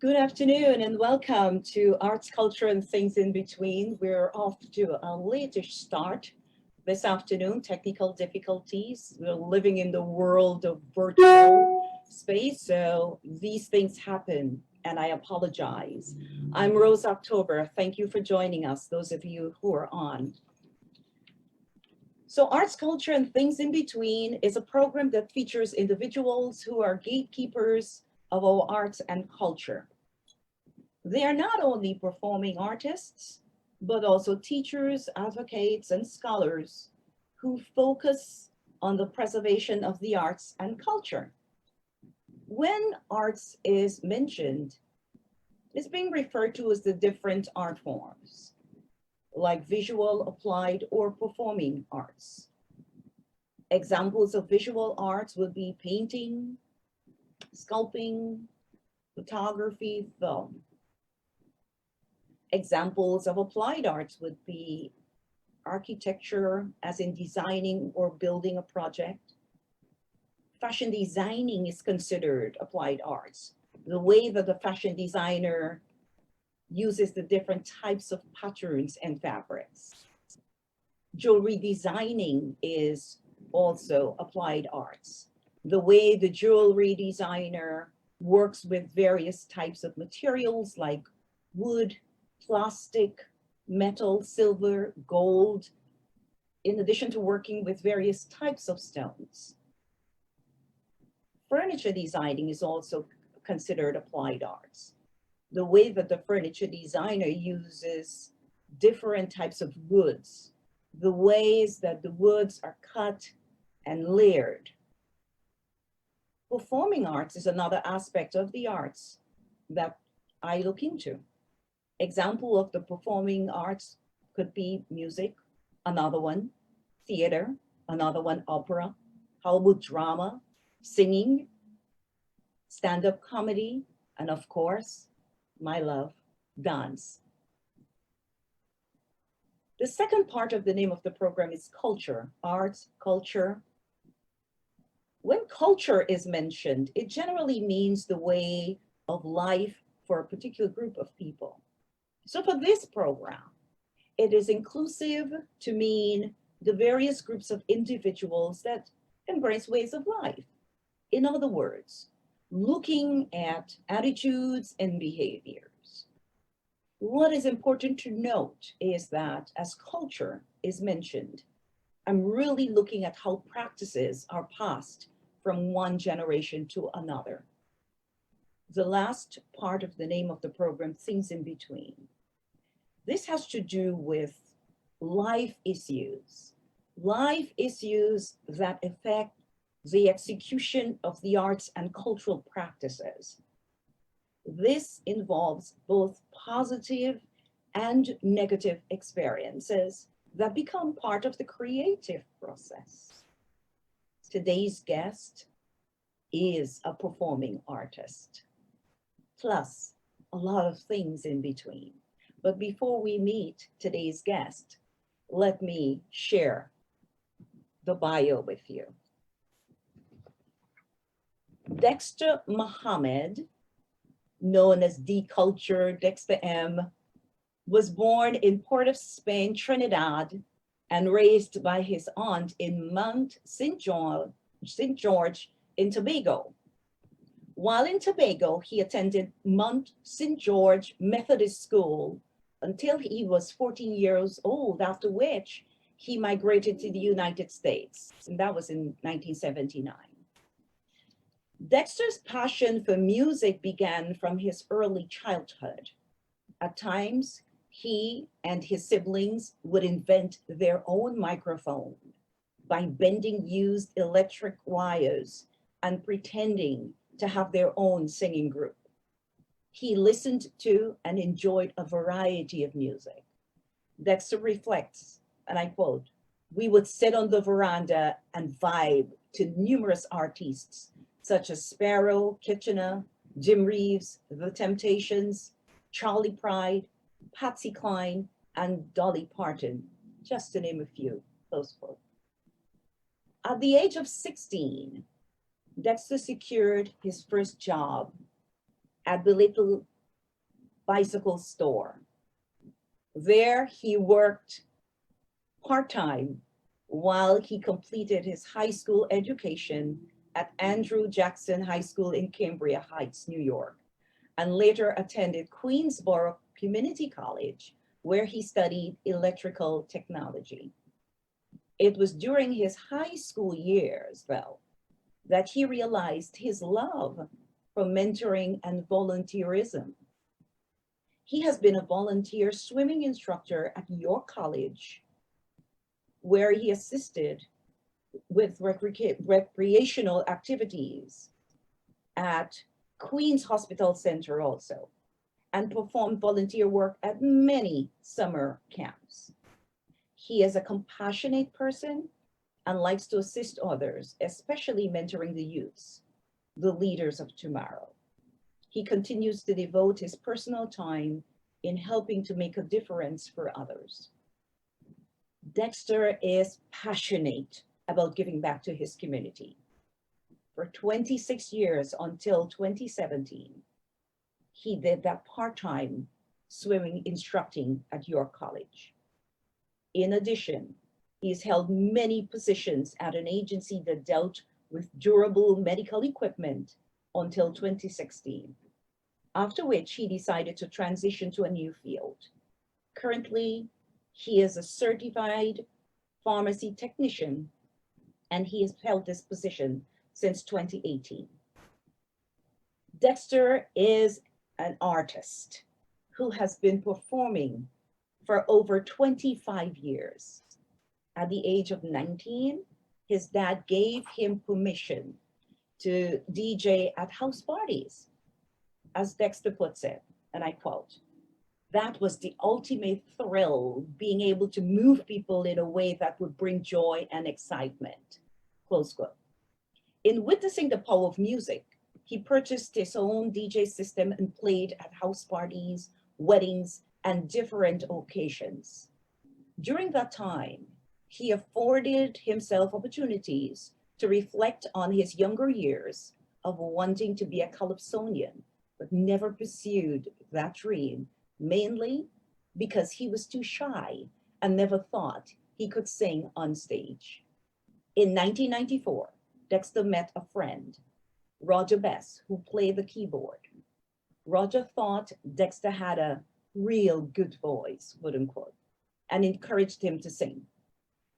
Good afternoon and welcome to Arts, Culture, and Things in Between. We're off to a later start this afternoon, technical difficulties. We're living in the world of virtual space, so these things happen, and I apologize. I'm Rose October. Thank you for joining us, those of you who are on. So Arts, Culture, and Things in Between is a program that features individuals who are gatekeepers of our arts and culture. They are not only performing artists, but also teachers, advocates, and scholars who focus on the preservation of the arts and culture. When arts is mentioned, it's being referred to as the different art forms, like visual, applied, or performing arts. Examples of visual arts would be painting, sculpting, photography, film. Examples of applied arts would be architecture, as in designing or building a project. Fashion designing is considered applied arts. The way that the fashion designer uses the different types of patterns and fabrics. Jewelry designing is also applied arts. The way the jewelry designer works with various types of materials like wood, plastic, metal, silver, gold, in addition to working with various types of stones. Furniture designing is also considered applied arts. The way that the furniture designer uses different types of woods, the ways that the woods are cut and layered. Performing arts is another aspect of the arts that I look into. Example of the performing arts could be music, another one, theater, another one, opera, how about drama, singing, stand-up comedy, and of course, my love, dance. The second part of the name of the program is culture, arts, culture. When culture is mentioned, it generally means the way of life for a particular group of people. So for this program, it is inclusive to mean the various groups of individuals that embrace ways of life. In other words, looking at attitudes and behaviors. What is important to note is that as culture is mentioned, I'm really looking at how practices are passed from one generation to another. The last part of the name of the program, Things in Between. This has to do with life issues that affect the execution of the arts and cultural practices. This involves both positive and negative experiences that become part of the creative process. Today's guest is a performing artist, plus a lot of things in between. But before we meet today's guest, let me share the bio with you. Dexter Mohammed, known as D Culture, Dexter M, was born in Port of Spain, Trinidad, and raised by his aunt in Mount St. George in Tobago. While in Tobago, he attended Mount St. George Methodist School until he was 14 years old, after which he migrated to the United States, and that was in 1979. Dexter's passion for music began from his early childhood. At times, he and his siblings would invent their own microphone by bending used electric wires and pretending to have their own singing group. He listened to and enjoyed a variety of music. Dexter reflects, and I quote, "We would sit on the veranda and vibe to numerous artists such as Sparrow, Kitchener, Jim Reeves, The Temptations, Charlie Pride, Patsy Cline, and Dolly Parton, just to name a few," close quote. At the age of 16, Dexter secured his first job at the bicycle store. There he worked part-time while he completed his high school education at Andrew Jackson High School in Cambria Heights, New York, and later attended Queensborough Community College, where he studied electrical technology. It was during his high school years, though, that he realized his love for mentoring and volunteerism. He has been a volunteer swimming instructor at York College, where he assisted with recreational activities at Queen's Hospital Center also, and performed volunteer work at many summer camps. He is a compassionate person and likes to assist others, especially mentoring the youths, the leaders of tomorrow. He continues to devote his personal time in helping to make a difference for others. Dexter is passionate about giving back to his community. For 26 years until 2017, he did that part-time swimming instructing at York College. In addition, he's held many positions at an agency that dealt with durable medical equipment until 2016, after which he decided to transition to a new field. Currently, he is a certified pharmacy technician, and he has held this position since 2018. Dexter is an artist who has been performing for over 25 years. At the age of 19, his dad gave him permission to DJ at house parties. As Dexter puts it, and I quote, "That was the ultimate thrill, being able to move people in a way that would bring joy and excitement," close quote. In witnessing the power of music, he purchased his own DJ system and played at house parties, weddings, and different occasions. During that time, he afforded himself opportunities to reflect on his younger years of wanting to be a calypsonian, but never pursued that dream, mainly because he was too shy and never thought he could sing on stage. In 1994, Dexter met a friend, Roger Bess, who played the keyboard. Roger thought Dexter had a real good voice, quote unquote, and encouraged him to sing.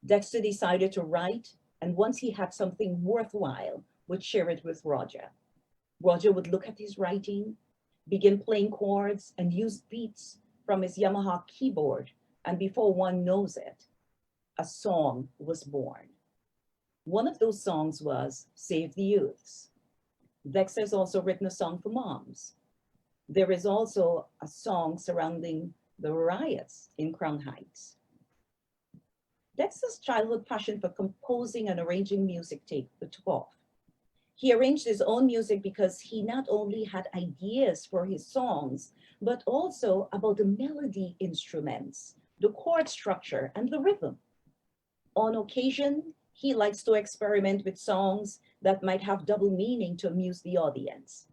Dexter decided to write, and once he had something worthwhile, would share it with Roger. Roger would look at his writing, begin playing chords, and use beats from his Yamaha keyboard, and before one knows it, a song was born. One of those songs was Save the Youths. Dexter has also written a song for moms. There is also a song surrounding the riots in Crown Heights. Dexter's childhood passion for composing and arranging music took off. He arranged his own music because he not only had ideas for his songs, but also about the melody instruments, the chord structure, and the rhythm. On occasion, he likes to experiment with songs that might have double meaning to amuse the audience.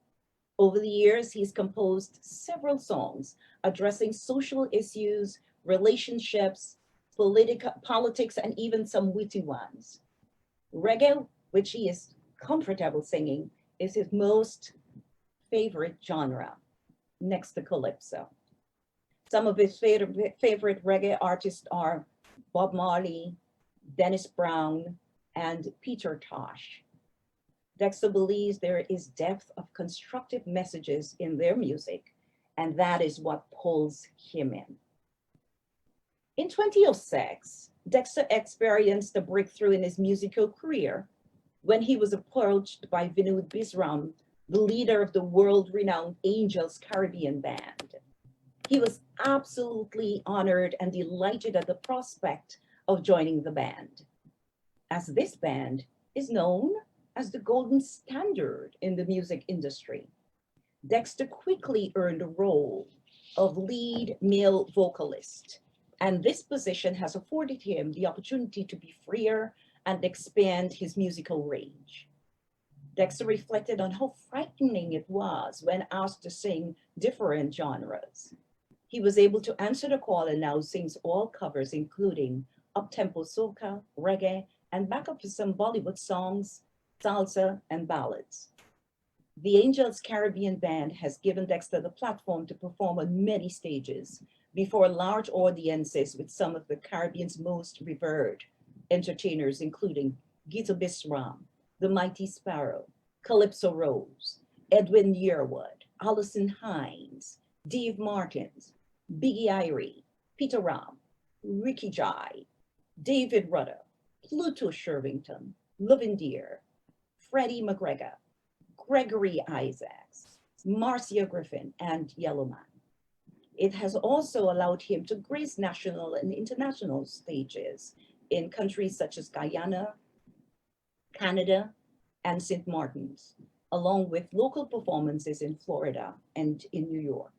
Over the years, he's composed several songs addressing social issues, relationships, politics, and even some witty ones. Reggae, which he is comfortable singing, is his most favorite genre, next to calypso. Some of his favorite reggae artists are Bob Marley, Dennis Brown, and Peter Tosh. Dexter believes there is depth of constructive messages in their music, and that is what pulls him in. In 2006, Dexter experienced a breakthrough in his musical career when he was approached by Vinod Bisram, the leader of the world-renowned Angels Caribbean Band. He was absolutely honored and delighted at the prospect of joining the band, as this band is known as the golden standard in the music industry. Dexter quickly earned the role of lead male vocalist, and this position has afforded him the opportunity to be freer and expand his musical range. Dexter reflected on how frightening it was when asked to sing different genres. He was able to answer the call and now sings all covers, including up-tempo soca, reggae, and backup for some Bollywood songs, salsa, and ballads. The Angels Caribbean Band has given Dexter the platform to perform on many stages before large audiences with some of the Caribbean's most revered entertainers, including Gita Bisram, The Mighty Sparrow, Calypso Rose, Edwin Yearwood, Alison Hines, Dave Martins, Biggie Irie, Peter Ram, Ricky Jai, David Rudder, Pluto Shervington, Lovindeer, Freddie McGregor, Gregory Isaacs, Marcia Griffin, and Yellowman. It has also allowed him to grace national and international stages in countries such as Guyana, Canada, and St. Martin's, along with local performances in Florida and in New York.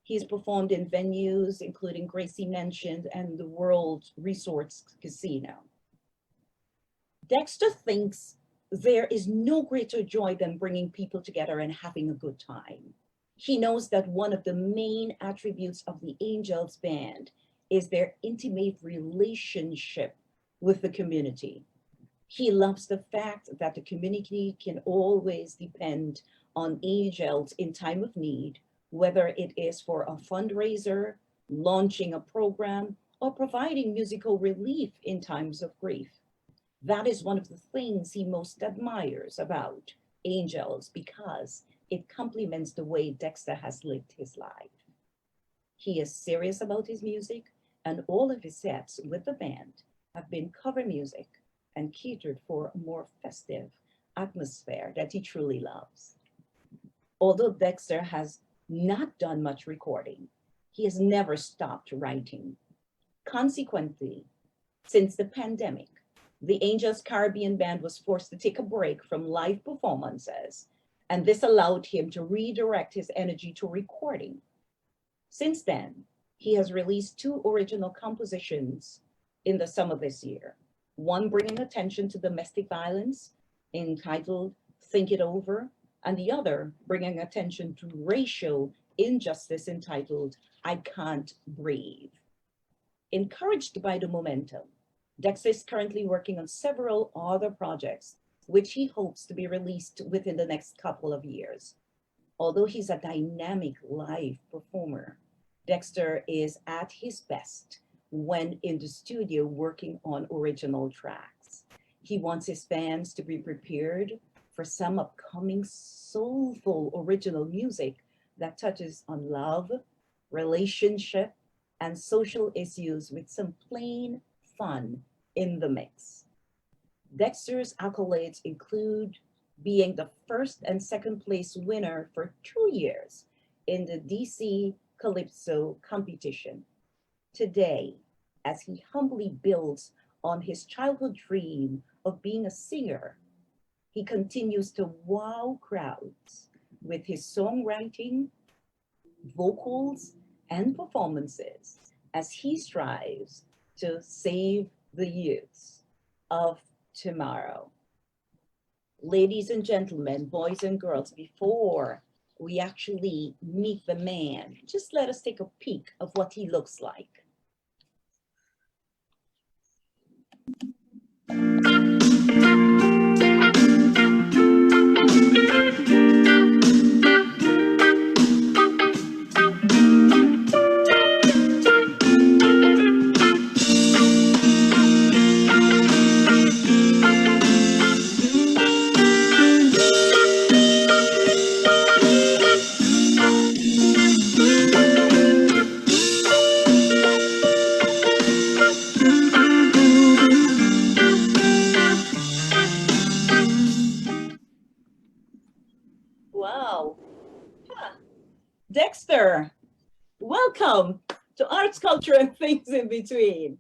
He's performed in venues including Gracie mentioned and the World Resorts Casino. Dexter thinks there is no greater joy than bringing people together and having a good time. He knows that one of the main attributes of the Angels Band is their intimate relationship with the community. He loves the fact that the community can always depend on Angels in time of need, whether it is for a fundraiser, launching a program, or providing musical relief in times of grief. That is one of the things he most admires about Angels because it complements the way Dexter has lived his life. He is serious about his music, and all of his sets with the band have been cover music and catered for a more festive atmosphere that he truly loves. Although Dexter has not done much recording, he has never stopped writing. Consequently, since the pandemic, the Angels Caribbean Band was forced to take a break from live performances, and this allowed him to redirect his energy to recording. Since then, he has released 2 original compositions in the summer this year, one bringing attention to domestic violence entitled Think It Over, and the other bringing attention to racial injustice entitled I Can't Breathe. Encouraged by the momentum, Dexter is currently working on several other projects, which he hopes to be released within the next couple of years. Although he's a dynamic live performer, Dexter is at his best when in the studio working on original tracks. He wants his fans to be prepared for some upcoming soulful original music that touches on love, relationship, and social issues with some plain fun in the mix. Dexter's accolades include being the first and second place winner for 2 years in the DC Calypso competition. Today, as he humbly builds on his childhood dream of being a singer, he continues to wow crowds with his songwriting, vocals, and performances as he strives to save the youths of tomorrow. Ladies and gentlemen, boys and girls, before we actually meet the man, just let us take a peek of what he looks like. Wow. Huh. Dexter, welcome to Arts, Culture, and Things in Between.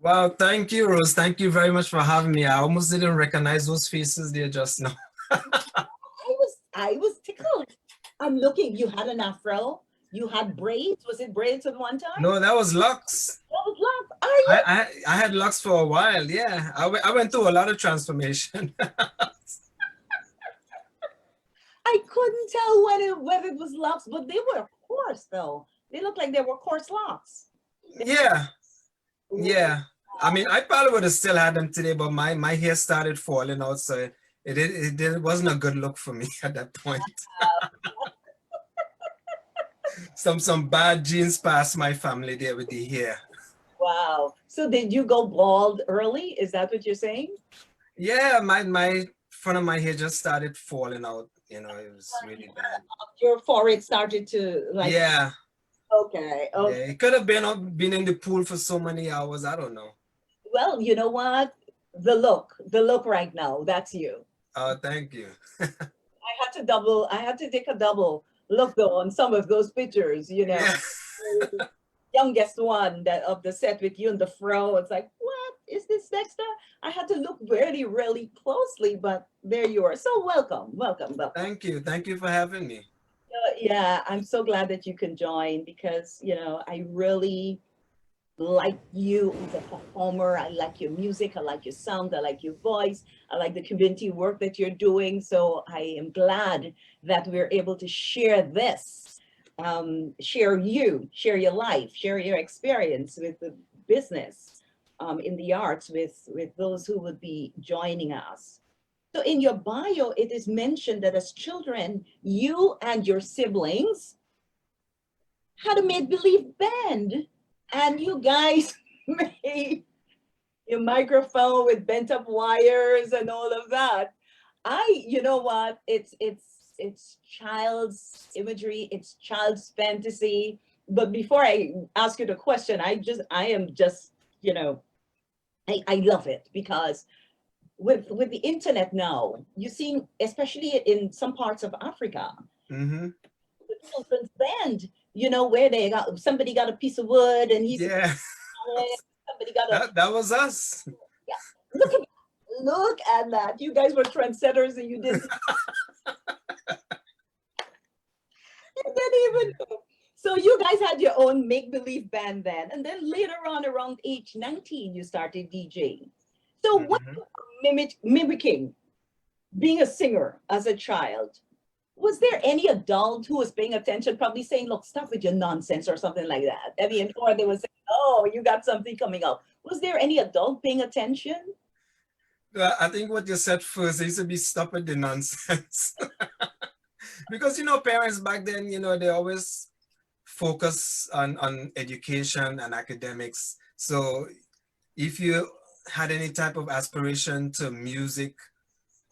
Wow, thank you, Rose. Thank you very much for having me. I almost didn't recognize those faces there just now. I was tickled. I'm looking, you had an afro, you had braids. Was it braids at one time? No, that was Lux. That was locks. Are you? I had Lux for a while, yeah. I went through a lot of transformation. I couldn't tell whether it was locks, but they were coarse though. They looked like they were coarse locks. Yeah, yeah. I mean, I probably would have still had them today, but my hair started falling out, so it wasn't a good look for me at that point. Some bad genes passed my family there with the hair. Wow. So did you go bald early? Is that what you're saying? Yeah, my front of my hair just started falling out. You know, it was really bad. Your forehead started to like, Yeah, okay, yeah. okay. It could have been in the pool for so many hours. I don't know. Well, you know what? The look right now, that's you. Oh, thank you. I had to take a double look though on some of those pictures, you know. Yeah. Youngest one that of the set with you in the fro. It's like, what is this Dexter? I had to look really, really closely, but there you are. So welcome, welcome, welcome. Thank you. Thank you for having me. Yeah, I'm so glad that you can join because I really like you as a performer. I like your music. I like your sound. I like your voice. I like the community work that you're doing. So I am glad that we're able to share this, share your life, share your experience with the business, in the arts with those who would be joining us. So in your bio, it is mentioned that as children, you and your siblings had a make-believe band and you guys made your microphone with bent up wires and all of that. You know what? It's child's imagery, it's child's fantasy. But before I ask you the question, I am just, I love it because with the internet now, you see, especially in some parts of Africa, Mm-hmm. the children's band, where somebody got a piece of wood and he's Yeah, somebody got a that was us. yeah. Look at that. You guys were trendsetters and you didn't even know. So you guys had your own make-believe band then. And then later on around age 19, you started DJing. So what Mhm. mimicking being a singer as a child? Was there any adult who was paying attention, probably saying, look, stop with your nonsense or something like that? I mean, or they were saying, oh, you got something coming up. Was there any adult paying attention? I think what you said first needs to be stop with the nonsense. Because, parents back then, they always focus on education and academics. So if you had any type of aspiration to music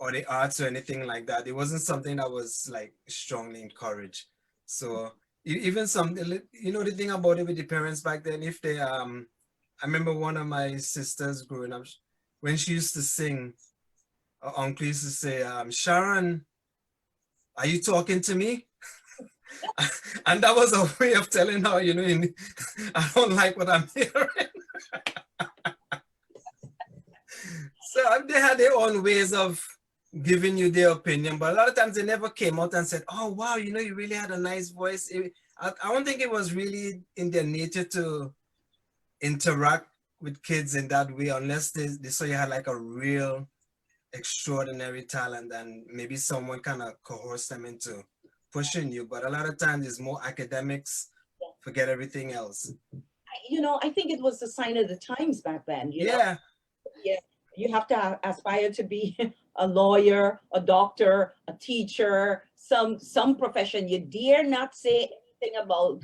or the arts or anything like that, it wasn't something that was like strongly encouraged. So even some, the thing about it with the parents back then, if they, I remember one of my sisters growing up, when she used to sing, her uncle used to say, Sharon, are you talking to me? And that was a way of telling her, I don't like what I'm hearing. So they had their own ways of giving you their opinion, but a lot of times they never came out and said, oh, wow, you really had a nice voice. I don't think it was really in their nature to interact with kids in that way, unless they saw you had like a real extraordinary talent and maybe someone kind of coerced them into pushing you. But a lot of times it's more academics, forget everything else. I think it was the sign of the times back then, Yeah. Yeah, you have to aspire to be a lawyer, a doctor, a teacher, some profession. You dare not say anything about,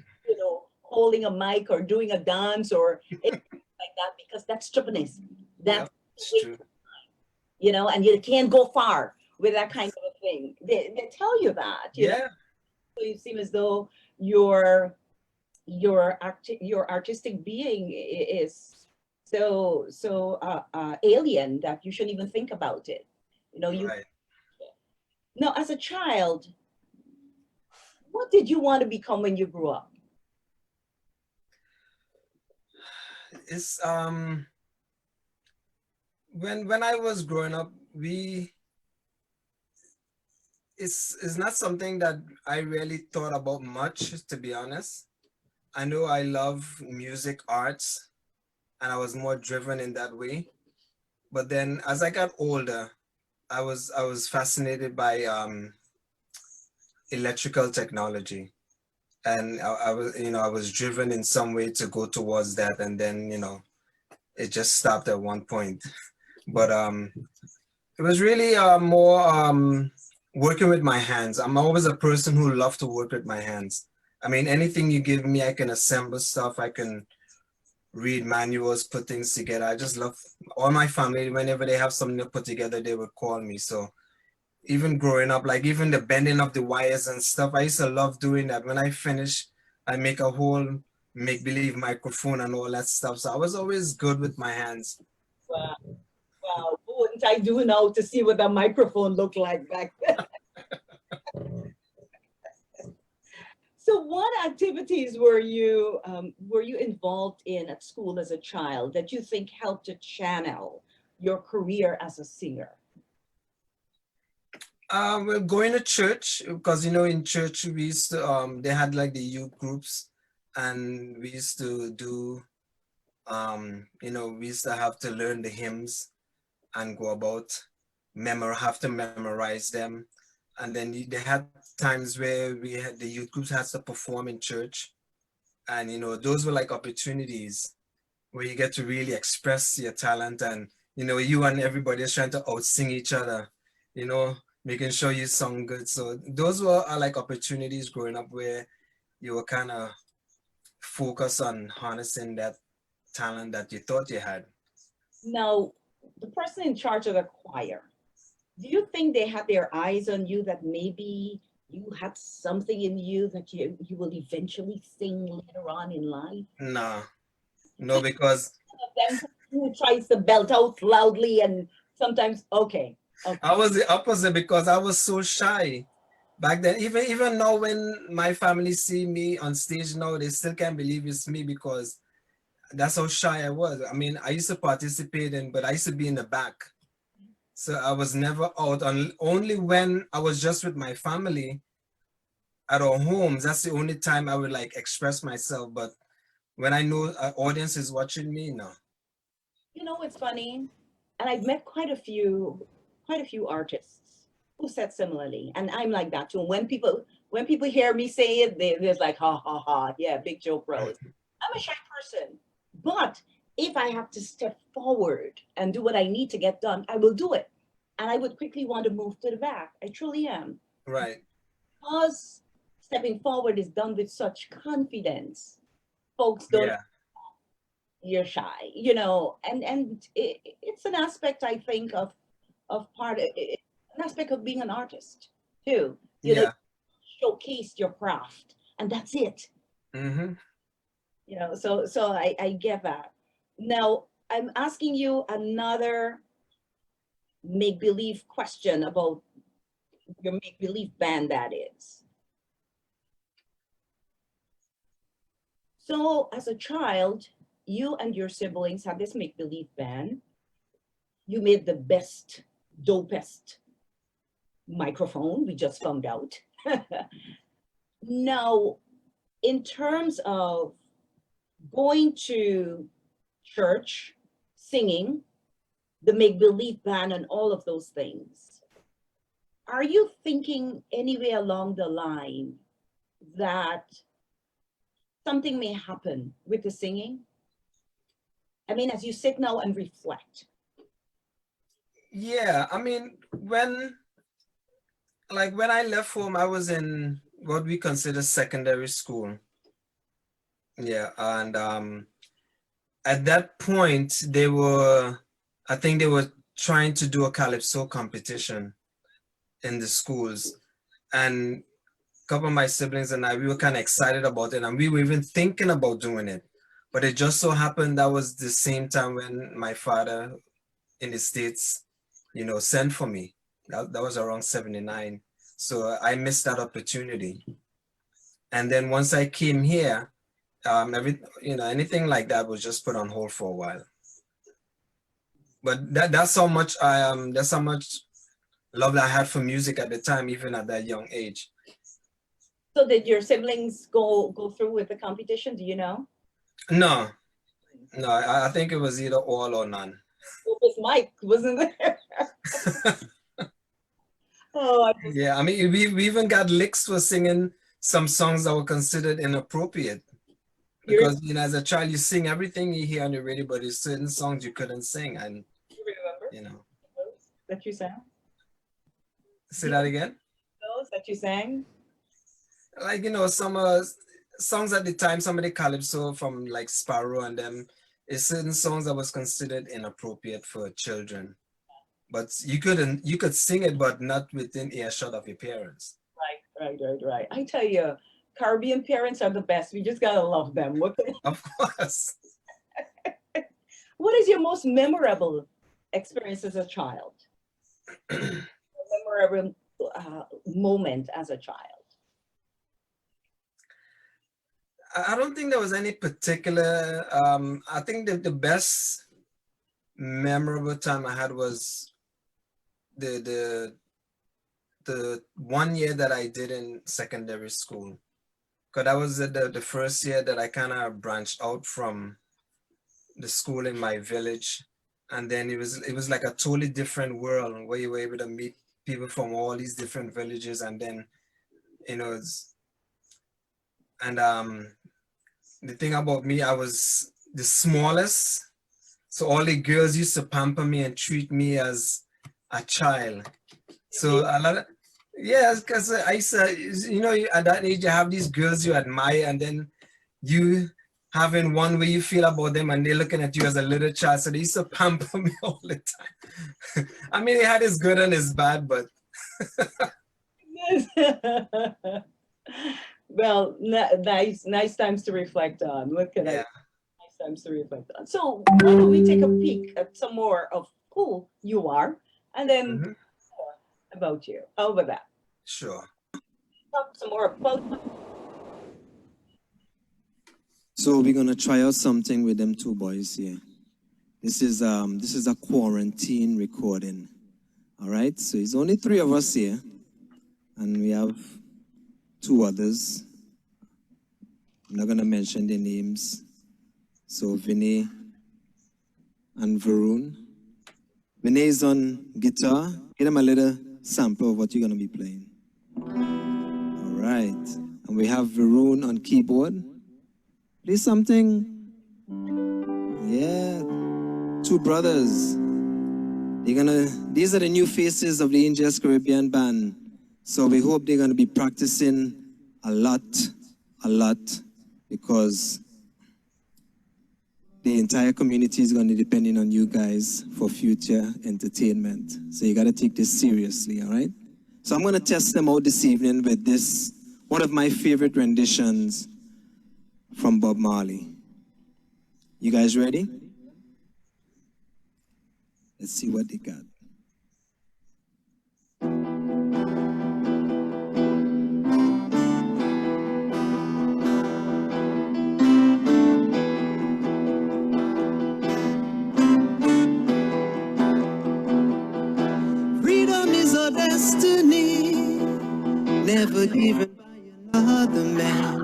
holding a mic or doing a dance or anything like that because that's stupidness. That's Yep, it's true. and you can't go far with that kind of a thing. They tell you that, Yeah. So you seem as though your artistic being is so alien that you shouldn't even think about it. You Right. now as a child, what did you want to become when you grew up? It's when I was growing up, it's not something that I really thought about much, to be honest. I know I love music arts and I was more driven in that way. But then as I got older, I was fascinated by electrical technology. And I was, I was driven in some way to go towards that. And then, it just stopped at one point. But it was really more working with my hands. I'm always a person who loves to work with my hands. I mean, anything you give me, I can assemble stuff. I can read manuals, put things together. I just love all my family. Whenever they have something to put together, they would call me. So even growing up, like even the bending of the wires and stuff, I used to love doing that. When I finish, I make a whole make-believe microphone and all that stuff. So I was always good with my hands. Wow, wow. What wouldn't I do now to see what a microphone looked like back then? So what activities were you involved in at school as a child that you think helped to channel your career as a singer? Well, going to church, because in church we used to they had like the youth groups, and we used to do we used to have to learn the hymns and go about have to memorize them. And then they had times where we had the youth groups had to perform in church, and those were like opportunities where you get to really express your talent, and you and everybody is trying to out sing each other, you know making sure you sound good. So those were like opportunities growing up where you were kind of focused on harnessing that talent that you thought you had. Now, the person in charge of the choir, do you think they had their eyes on you that maybe you had something in you that you will eventually sing later on in life? No, no, because Them who tries to belt out loudly and sometimes okay. I was the opposite, because I was so shy back then. Even now, when my family see me on stage now, they still can't believe it's me, because that's how shy I was. I mean, I used to participate but I used to be in the back. So I was never out, only when I was just with my family at our homes. That's the only time I would like express myself. But when I know an audience is watching me, no. It's funny, and I've met quite a few artists who said similarly, and I'm like that too. When people hear me say it, they're like, ha ha ha, yeah, big joke bros. I'm a shy person, but if I have to step forward and do what I need to get done, I will do it, and I would quickly want to move to the back. I truly am, Right. because stepping forward is done with such confidence. Folks don't Yeah. you're shy, and it's an aspect I think of an aspect of being an artist too. Yeah. Showcase your craft, and that's it. Mm-hmm. So I get that. Now I'm asking you another make believe question about your make believe band. That is, so as a child, you and your siblings have this make believe band. You made the best, dopest microphone, we just found out. Now, in terms of going to church, singing, the make believe band, and all of those things, are you thinking anywhere along the line that something may happen with the singing? I mean, as you sit now and reflect. Yeah. I mean, when I left home, I was in what we consider secondary school. Yeah. And at that point, I think they were trying to do a calypso competition in the schools. And a couple of my siblings and I, we were kind of excited about it, and we were even thinking about doing it. But it just so happened that was the same time when my father in the States, sent for me. That was around 79. So I missed that opportunity. And then once I came here, anything like that was just put on hold for a while. But that's how much love that I had for music at the time, even at that young age. So did your siblings go through with the competition? Do you know? No, no, I think it was either all or none. It was Mike, wasn't there? Oh, Yeah, I mean, we even got licks for singing some songs that were considered inappropriate. You Because, you know, as a child, you sing everything you hear on the radio, but there's certain songs you couldn't sing. And, remember you know, that you sang? say that again. Those that you sang? Like, you know, some songs at the time, some of the calypso from like Sparrow and them, is certain songs that was considered inappropriate for children. But you could sing it, but not within earshot of your parents. Right. I tell you, Caribbean parents are the best. We just gotta love them. Of course. What is your most memorable experience as a child? Memorable moment as a child? I don't think there was any particular, I think the best memorable time I had was the 1 year that I did in secondary school. Because that was the first year that I kind of branched out from the school in my village. And then it was like a totally different world where you were able to meet people from all these different villages. And then, you know, the thing about me, I was the smallest. So all the girls used to pamper me and treat me as a child. So a lot of, yeah, because I used to, you know, at that age, you have these girls you admire, and then you having one way you feel about them, and they're looking at you as a little child. So they used to pamper me all the time. I mean, it had its good and its bad, but. Well, nice times to reflect on. Look at that. Nice times to reflect on. So why don't we take a peek at some more of who you are, and then more about you. How about that? Sure. Talk some more about. So we're gonna try out something with them two boys here. This is a quarantine recording. All right. So it's only 3 of us here, and we have 2 others. I'm not gonna mention their names. So Vinay and Varun. Vinay is on guitar. Give them a little sample of what you're gonna be playing. All right. And we have Varun on keyboard. Play something. Yeah. 2 brothers. These are the new faces of the Angels Caribbean Band. So we hope they're gonna be practicing a lot, because the entire community is gonna be depending on you guys for future entertainment. So you gotta take this seriously, all right? So I'm gonna test them out this evening with this, one of my favorite renditions from Bob Marley. You guys ready? Let's see what they got. Freedom is our destiny, never given by another man.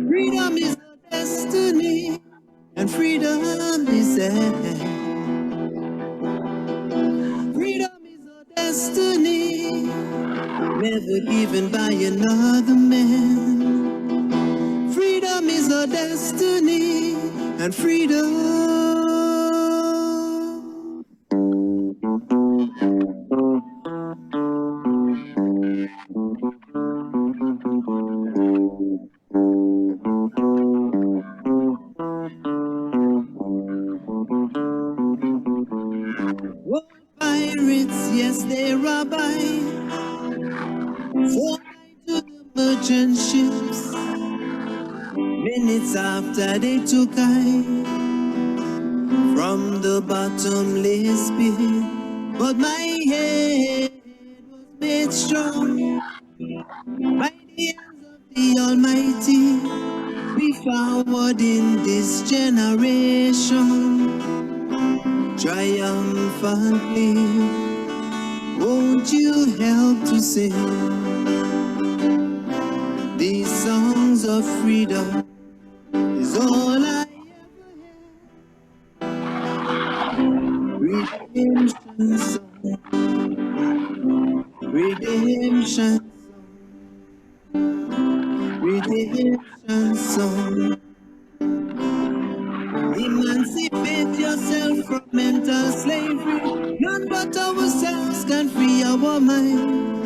Freedom is our destiny, and freedom is there. Freedom is our destiny, never given by another man. Freedom is our destiny, and freedom. Oh, pirates, yes, they rob I. So to the merchant ships. Minutes after they took I from the bottomless pit. But my head was made strong by the hands of the Almighty. We forward in this generation triumphantly. Won't you help to sing these songs of freedom? Is all I ever had. Redemption song, Redemption, redemption song. Emancipate yourself from mental slavery. None but ourselves can free our mind.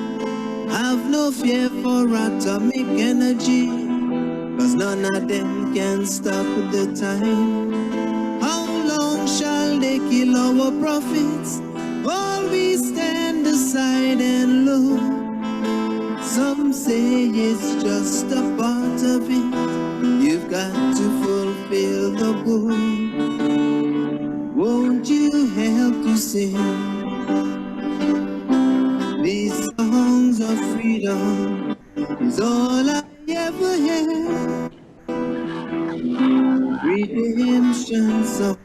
Have no fear for atomic energy, cause none of them can stop the time. How long shall they kill our prophets? While we stand aside and look. Some say it's just a part of it. You've got to fulfill the book. Won't you help to sing these songs of freedom? Is all I ever had. Redemption song.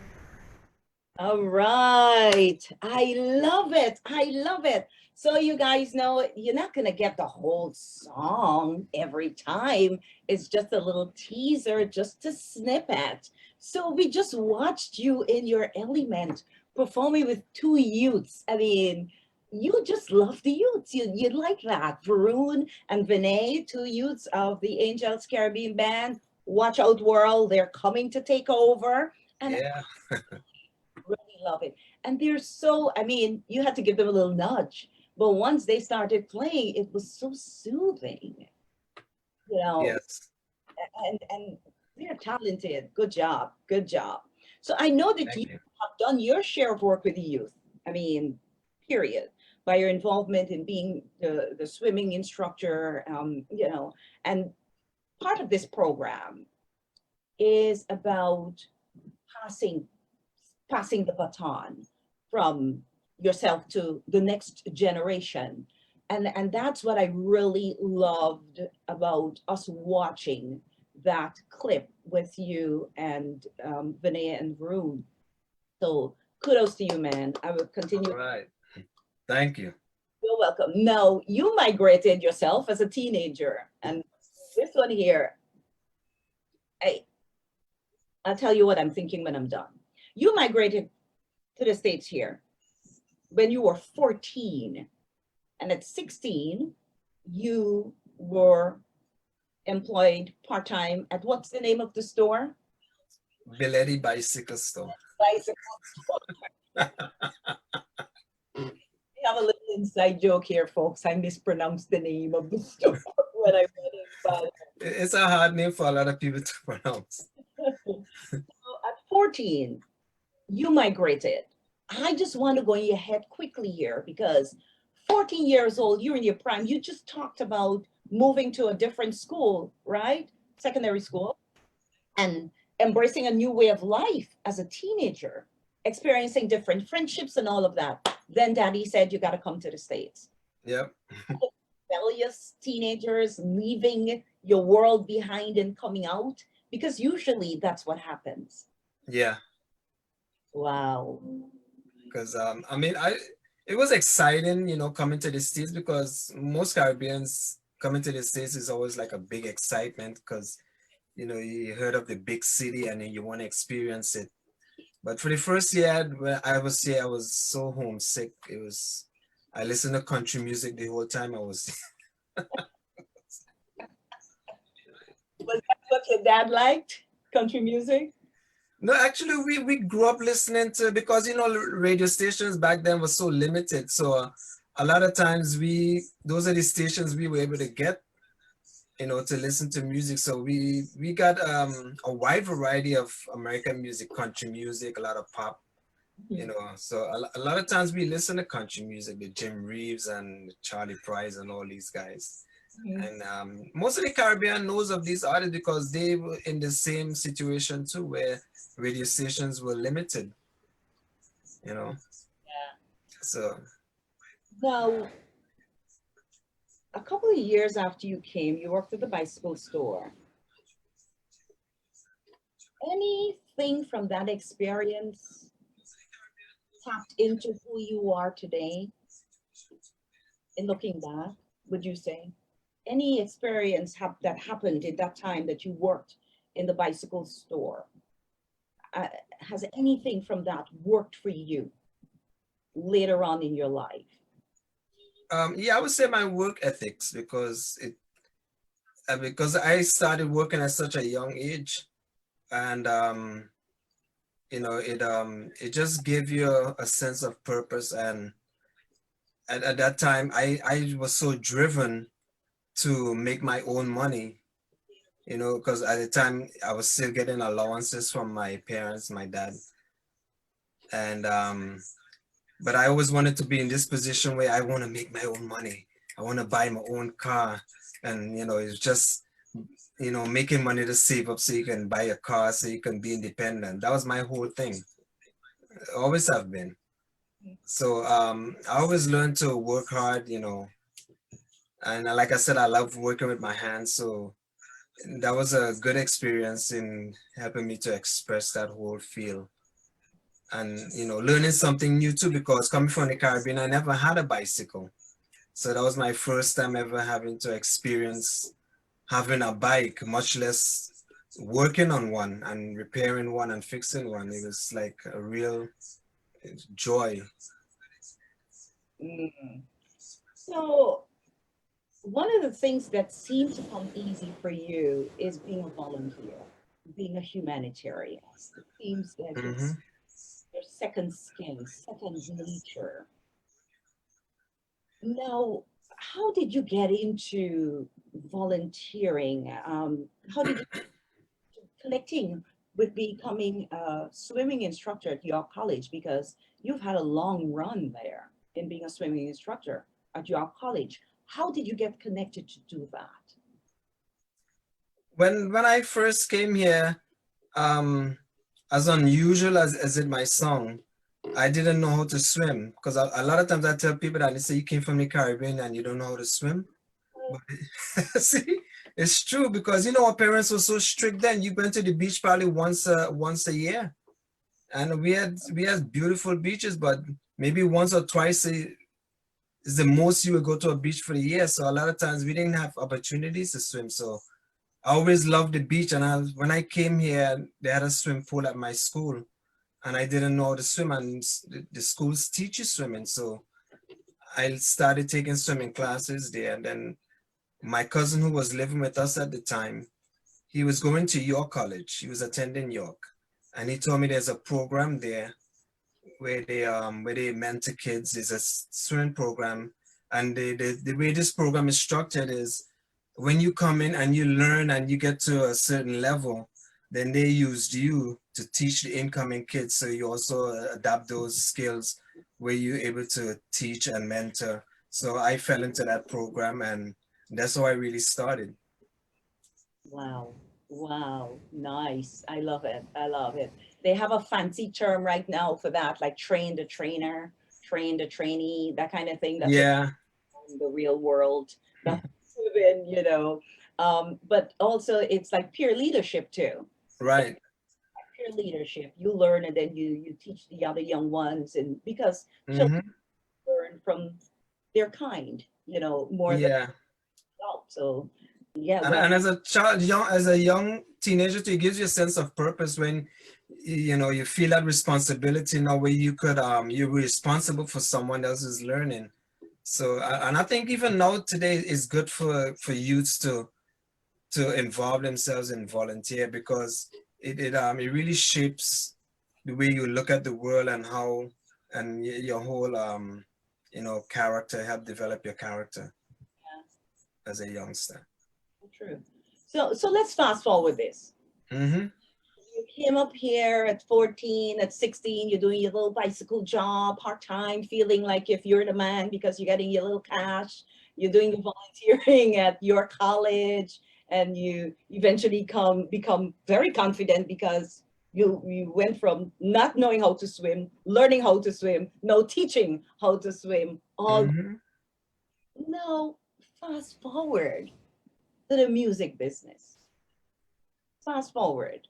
All right. I love it. I love it. So you guys know you're not going to get the whole song every time. It's just a little teaser, just a snippet. So we just watched you in your element performing with two youths. I mean, you just love the youths. You like that. Varun and Vinay, two youths of the Angels Caribbean Band. Watch out, world. They're coming to take over. And Yeah. really love it. And they're so, I mean, you had to give them a little nudge. But once they started playing, it was so soothing, you know, Yes. and they're talented. Good job. Good job. So I know that you Thank you. have done your share of work with the youth. I mean, period. By your involvement in being the swimming instructor, you know, and part of this program is about passing passing the baton from yourself to the next generation. And that's what I really loved about us watching that clip with you and Vinaya and Varun. So kudos to you, man. I will continue. All right. Thank you. You're welcome. Now, you migrated yourself as a teenager. And this one here, I'll tell you what I'm thinking when I'm done. You migrated to the States here when you were 14. And at 16, you were employed part-time at what's the name of the store? Belletti Bicycle Store. Bicycle store. I have a little inside joke here, folks. I mispronounced the name of the store when I read it. But It's a hard name for a lot of people to pronounce. so at 14, you migrated. I just want to go in your head quickly here because 14 years old, you're in your prime. You just talked about moving to a different school, right? Secondary school, and embracing a new way of life as a teenager, experiencing different friendships and all of that. Then daddy said, you got to come to the States. Yep. Rebellious teenagers leaving your world behind and coming out, because usually that's what happens. Yeah. Wow. Because I mean, it was exciting, you know, coming to the States, because most Caribbeans coming to the States is always like a big excitement, because you know, you heard of the big city and then you want to experience it. But for the first year when I was here, I was so homesick. I listened to country music the whole time I was. Was that what your dad liked? Country music? No, actually, we grew up listening to, because you know, radio stations back then were so limited. So a lot of times those are the stations we were able to get, you know, to listen to music. So we got a wide variety of American music, country music, a lot of pop, you know. So a lot of times we listen to country music, the Jim Reeves and Charlie Price and all these guys. And most of the Caribbean knows of these artists because they were in the same situation too, where radio stations were limited, you know. Yeah. So Now, a couple of years after you came, you worked at the bicycle store. Anything from that experience tapped into who you are today? In looking back, would you say? Any experience that happened in that time that you worked in the bicycle store? Has anything from that worked for you later on in your life? Yeah, I would say my work ethics because I started working at such a young age, and it just gave you a sense of purpose. And at that time, I was so driven to make my own money, because at the time I was still getting allowances from my parents, my dad, and but I always wanted to be in this position where I want to make my own money. I want to buy my own car, and it's just making money to save up so you can buy a car so you can be independent. That was my whole thing. Always have been. So I always learned to work hard, and like I said, I love working with my hands. So that was a good experience in helping me to express that whole feel. And learning something new too, because coming from the Caribbean, I never had a bicycle. So that was my first time ever having to experience having a bike, much less working on one and repairing one and fixing one. It was like a real joy. Mm. So one of the things that seems to come easy for you is being a volunteer, being a humanitarian. It seems like it's Hmm. your second skin, second nature. Now, how did you get into volunteering? How did you connecting with becoming a swimming instructor at York College? Because you've had a long run there in being a swimming instructor at York College. How did you get connected to do that? When I first came here, um, as unusual as it might sound, I didn't know how to swim, because a lot of times I tell people that they say you came from the Caribbean and you don't know how to swim. But see, it's true, because our parents were so strict then. You went to the beach probably once a year, and we had beautiful beaches, but maybe once or twice is the most you would go to a beach for the year. So a lot of times we didn't have opportunities to swim. So I always loved the beach, and when I came here, they had a swim pool at my school, and I didn't know how to swim, and the schools teach you swimming. So I started taking swimming classes there, and then my cousin who was living with us at the time, he was going to York College. He was attending York, and he told me there's a program there where they mentor kids. It's a swimming program, and the way this program is structured is when you come in and you learn and you get to a certain level, then they used you to teach the incoming kids. So you also adapt those skills where you're able to teach and mentor. So I fell into that program, and that's how I really started. Wow. Wow. Nice. I love it. I love it. They have a fancy term right now for that, like train the trainer, train the trainee, that kind of thing. That's what Yeah, in the real world. That's been, but also it's like peer leadership too. right. Peer leadership. You learn and then you teach the other young ones, and because children Hmm. learn from their kind, more than Yeah. adults. So yeah, And, well, and as a child, as a young teenager, it gives you a sense of purpose when you feel that responsibility now where you're responsible for someone else's learning. So and I think even now today is good for youths to involve themselves in volunteer, because it really shapes the way you look at the world and how and your whole character, help develop your character as a youngster. true. So let's fast forward this. Hmm. You came up here at 14, at 16, you're doing your little bicycle job part-time, feeling like if you're the man because you're getting your little cash, you're doing the volunteering at your college, and you eventually become very confident because you went from not knowing how to swim, learning how to swim, no teaching how to swim, all Hmm. now fast forward to the music business. Fast forward.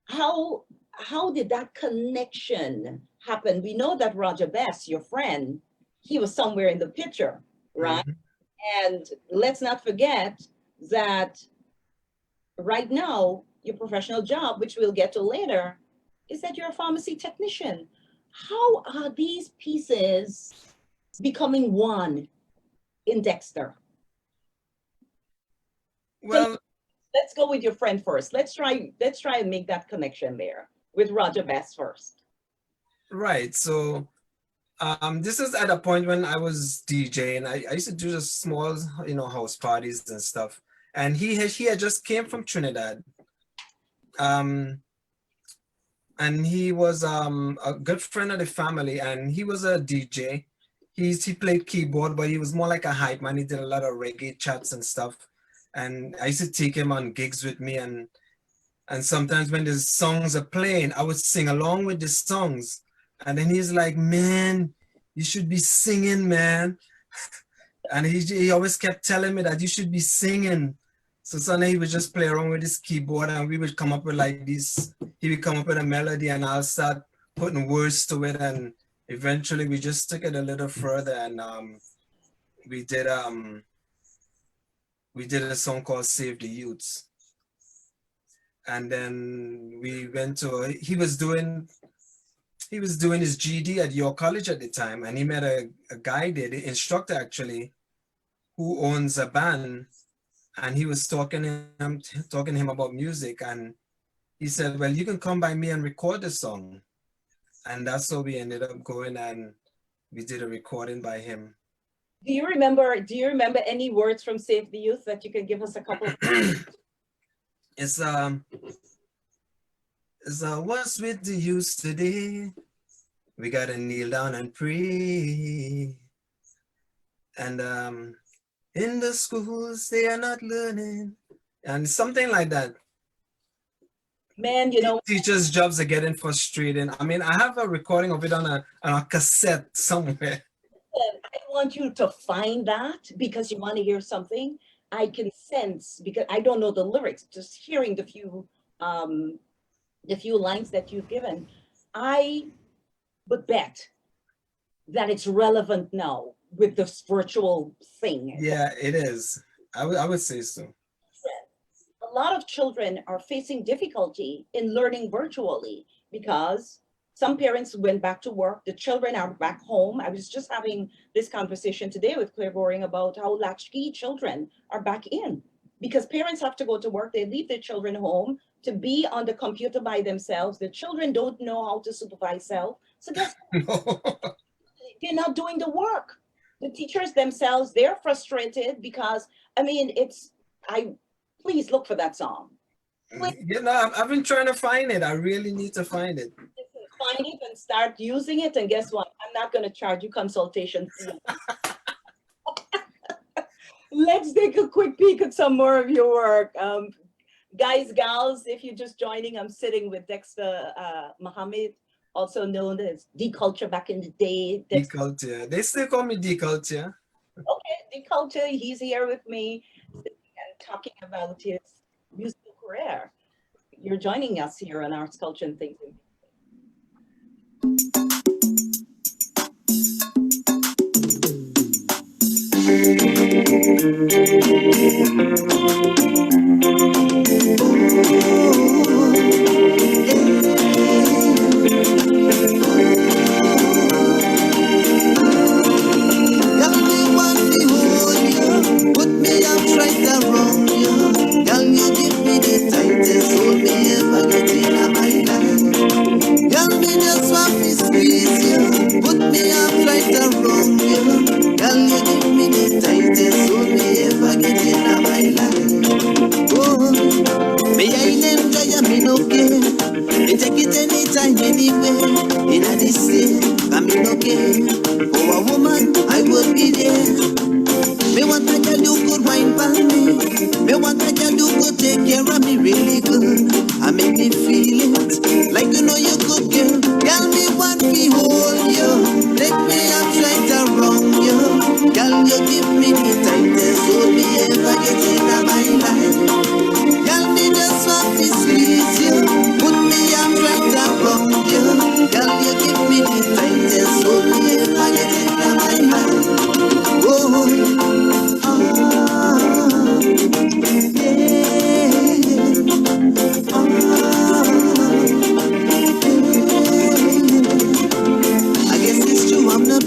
How did that connection happen? We know that Roger Best, your friend, he was somewhere in the picture, right? Hmm. And let's not forget that right now, your professional job, which we'll get to later, is that you're a pharmacy technician. How are these pieces becoming one? in Dexter? Well, Let's go with your friend first. Let's try and make that connection there with Roger Bass first. right. So this is at a point when I was DJing. I used to do just small, house parties and stuff. And he had just came from Trinidad. And he was a good friend of the family, and he was a DJ. He played keyboard, but he was more like a hype man. He did a lot of reggae chats and stuff. And I used to take him on gigs with me, and sometimes when the songs are playing, I would sing along with the songs. And then he's like, "Man, you should be singing, man." And he always kept telling me that you should be singing. So suddenly he would just play around with his keyboard, and we would come up with like this. He would come up with a melody, and I'll start putting words to it. And eventually we just took it a little further, and we did a song called Save the Youths. And then we went to, he was doing his GD at York College at the time, and he met a guy there, the instructor actually, who owns a band, and he was talking to him about music, and he said, "Well, you can come by me and record the song." And that's how we ended up going, and we did a recording by him. Do you remember any words from Save the Youth that you can give us a couple of? It's what's with the youth today? We gotta kneel down and pray. And in the schools they are not learning, and something like that. Man, Teachers' jobs are getting frustrating. I mean, I have a recording of it on a cassette somewhere. I want you to find that because you want to hear something. I can sense, because I don't know the lyrics, just hearing the few lines that you've given, I would bet that it's relevant now with this virtual thing. Yeah, it is. I would say so. A lot of children are facing difficulty in learning virtually because some parents went back to work. The children are back home. I was just having this conversation today with Claire Boring about how latchkey children are back in because parents have to go to work. They leave their children home to be on the computer by themselves. The children don't know how to supervise self. So guess what? They're not doing the work. The teachers themselves, they're frustrated because, I mean, please look for that song. I've been trying to find it. I really need to find it. Find it and start using it, and guess what? I'm not going to charge you consultation fee. Let's take a quick peek at some more of your work. Guys, gals, if you're just joining, I'm sitting with Dexter Mohammed, also known as D-Culture back in the day. D-Culture. They still call me D-Culture. Okay, D-Culture, he's here with me and talking about his musical career. You're joining us here on Arts, Culture, and Things.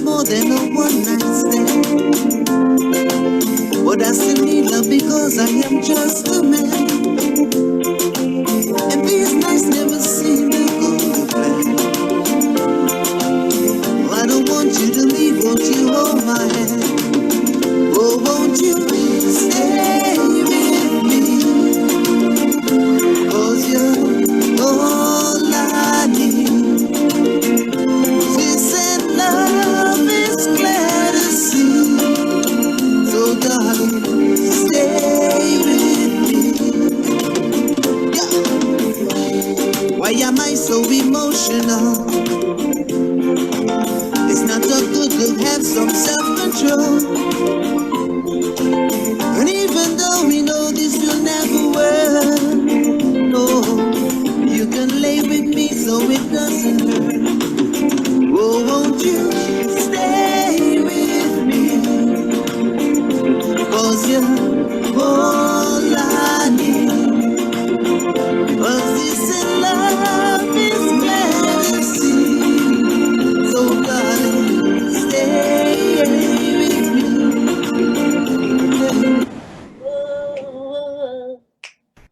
More than a one night stand. my hand. Oh, won't you stay with me? 'Cause you're all I need. This and love is clear to see. So darling, stay with me. Yeah. Why am I so emotional? It's not so good to have some self-control. And even though we know this will never work, no, you can lay with me so it doesn't hurt. Oh, won't you stay with me? 'Cause you're all I need. 'Cause this in love is fantasy. So darling, stay with me. Oh,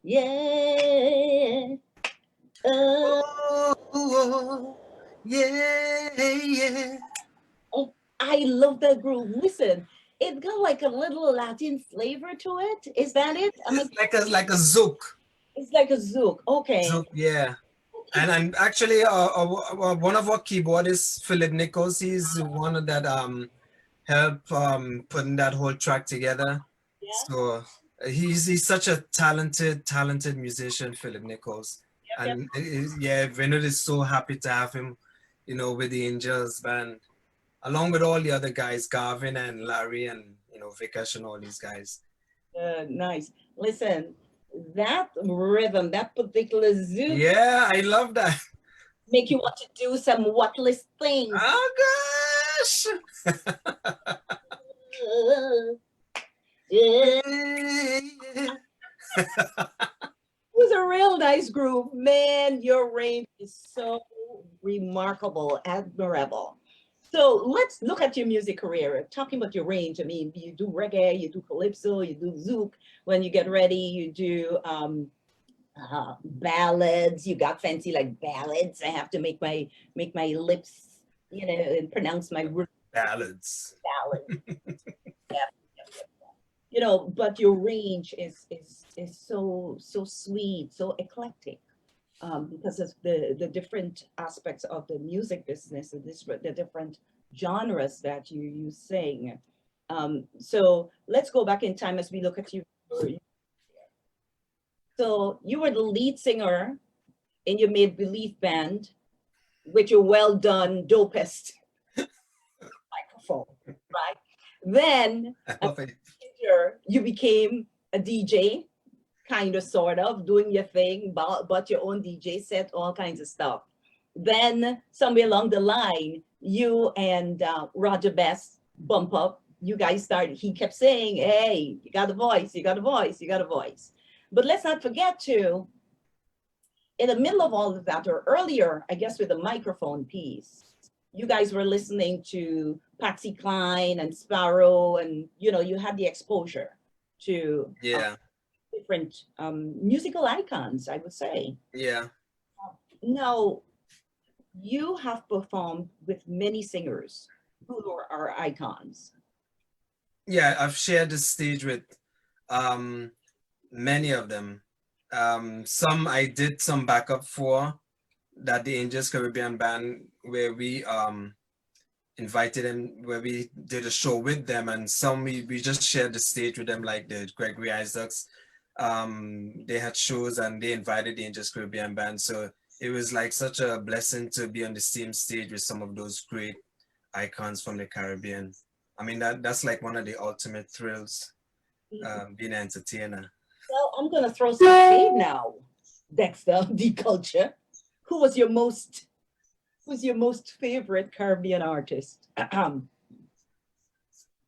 yeah. Oh, Oh, yeah, yeah. oh, I love that groove. Listen, it got like a little Latin flavor to it. Is that it? It's like a zouk. It's like a zouk. Okay. Zouk, yeah. And actually, one of our keyboardists, Philip Nichols, he's the one that helped putting that whole track together. Yeah. So he's such a talented musician, Philip Nichols. Yep, And yeah, Vinod is so happy to have him, you know, with the Angels band, along with all the other guys, Garvin and Larry and Vikesh and all these guys. Nice. Listen, that rhythm, that particular zouk Yeah, I love that. make you want to do some whatless things. Oh gosh. Yeah. Yeah. It was a real nice groove. Man, your range is so remarkable, admirable. So let's look at your music career. Talking about your range, I mean, you do reggae, you do calypso, you do zouk. When you get ready, you do ballads. You got fancy like ballads. I have to make my lips, and pronounce my word Ballads. ballad. But your range is so sweet, so eclectic, because of the different aspects of the music business and the different genres that you sing. So let's go back in time as we look at you. So you were the lead singer in your Made Believe band with your well done dopest microphone, right? Then you became a DJ, kind of, sort of, doing your thing, bought your own DJ set, all kinds of stuff. Then somewhere along the line, you and Roger Best bump up. You guys started, he kept saying, hey, you got a voice, you got a voice, you got a voice. But let's not forget to, in the middle of all of that, or earlier, I guess with the microphone piece, you guys were listening to Patsy Cline and Sparrow, and you had the exposure to different musical icons, I would say. Yeah. Now, you have performed with many singers who are icons. Yeah, I've shared the stage with many of them. Some I did some backup for, that the Angels Caribbean band, where we invited them, where we did a show with them, and some we just shared the stage with them, like the Gregory Isaacs. They had shows and they invited the Angels Caribbean band. So it was like such a blessing to be on the same stage with some of those great icons from the Caribbean. I mean, that's like one of the ultimate thrills, being an entertainer. Well, I'm gonna throw some shade now, Dexter, the culture. Who's your most favorite Caribbean artist?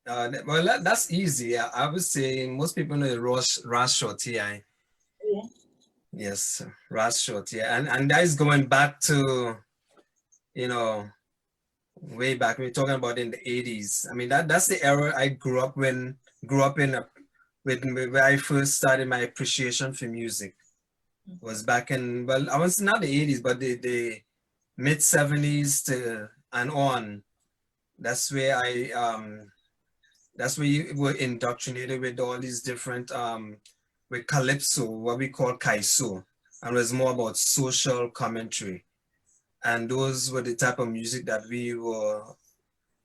Well, that's easy. I would say most people know Ras Shorty. Yeah. Yes, Ras Shorty, and that is going back to, way back. We're talking about in the 80s. I mean, that's the era I grew up in, where I first started my appreciation for music. Was back in, well, I was not the 80s, but the mid 70s to and on. That's where I That's where you were indoctrinated with all these different, with calypso, what we call kaiso, and it was more about social commentary. And those were the type of music that we were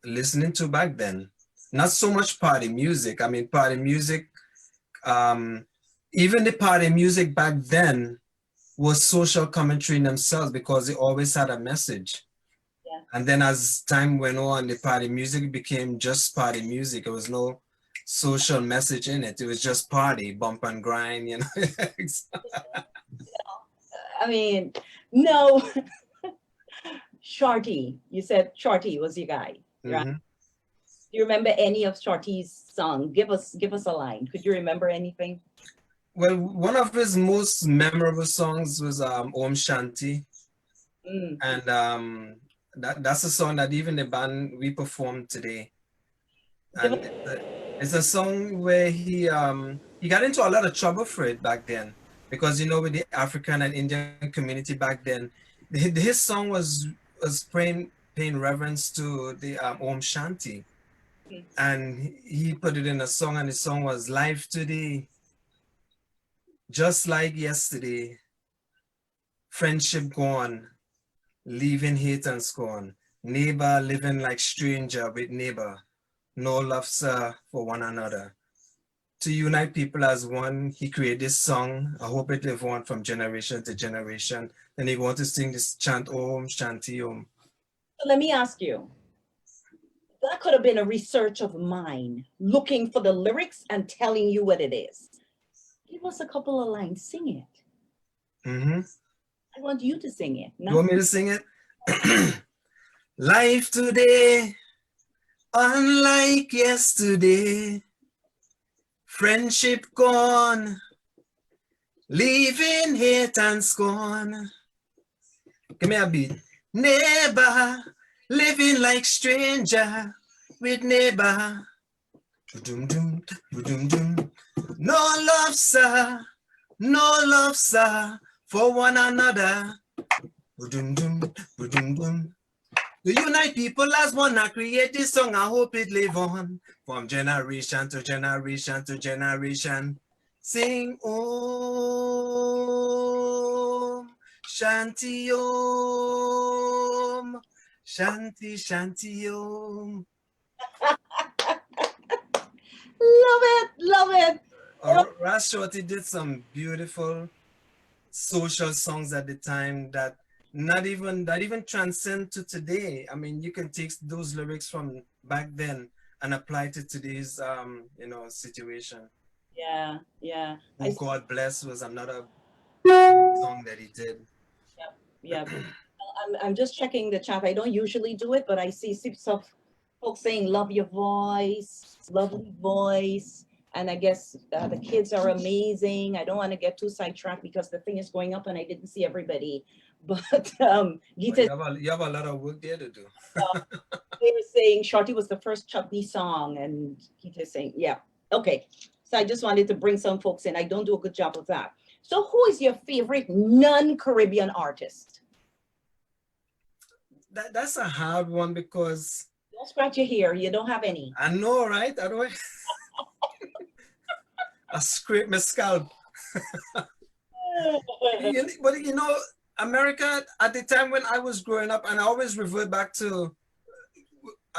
listening to back then. Not so much party music. I mean, party music, um, even the party music back then was social commentary in themselves because they always had a message. Yeah. And then as time went on, the party music became just party music. There was no social message in it. It was just party, bump and grind, you know. I mean, no. Shorty, you said Shorty was your guy, right? Mhm. Do you remember any of Shorty's song? Give us a line. Could you remember anything? Well, one of his most memorable songs was Om Shanti. Mm. And that's a song that even the band we performed today. Give And us, it's a song where he got into a lot of trouble for it back then, because you know with the African and Indian community back then, his song was paying reverence to the Om Shanti, mm. and he put it in a song, and the song was "Life Today, just like yesterday, friendship gone, leaving hate and scorn, neighbor living like stranger with neighbor, no love sir for one another." To unite people as one, he created this song. I hope it live on from generation to generation. And he want to sing this chant Om Shanti Om. So let me ask you. That could have been a research of mine, looking for the lyrics and telling you what it is. Give us a couple of lines. Sing it. Mm-hmm. I want you to sing it. You want me to sing it? Life today, unlike yesterday. Friendship gone, leaving hate and scorn. Give me a beat. Neighbor, living like stranger with neighbor. Ba-dum-dum, ba-dum-dum. No love, sir, for one another. Ba-dum-dum, ba-dum-dum. To unite people as one, I create this song, I hope it live on from generation to generation to generation. Sing Om Shanti Om Shanti Shanti Om. Love it, love it. Ras Shorty did some beautiful social songs at the time that even transcend to today. I mean, you can take those lyrics from back then and apply it to today's situation. Yeah, yeah. Who God Bless was another song that he did. Yeah. I'm just checking the chat. I don't usually do it, but I see some folks saying, love your voice, lovely voice. And I guess the kids are amazing. I don't want to get too sidetracked because the thing is going up and I didn't see everybody. But Gita, you have a lot of work there to do. they were saying Shorty was the first chutney song, and Gita's saying, yeah, okay. So I just wanted to bring some folks in. I don't do a good job of that. So who is your favorite non-Caribbean artist? That's a hard one because Don't scratch your hair. You don't have any. I know, right? I don't. I scrape my scalp. But you know, America at the time when I was growing up, and I always revert back to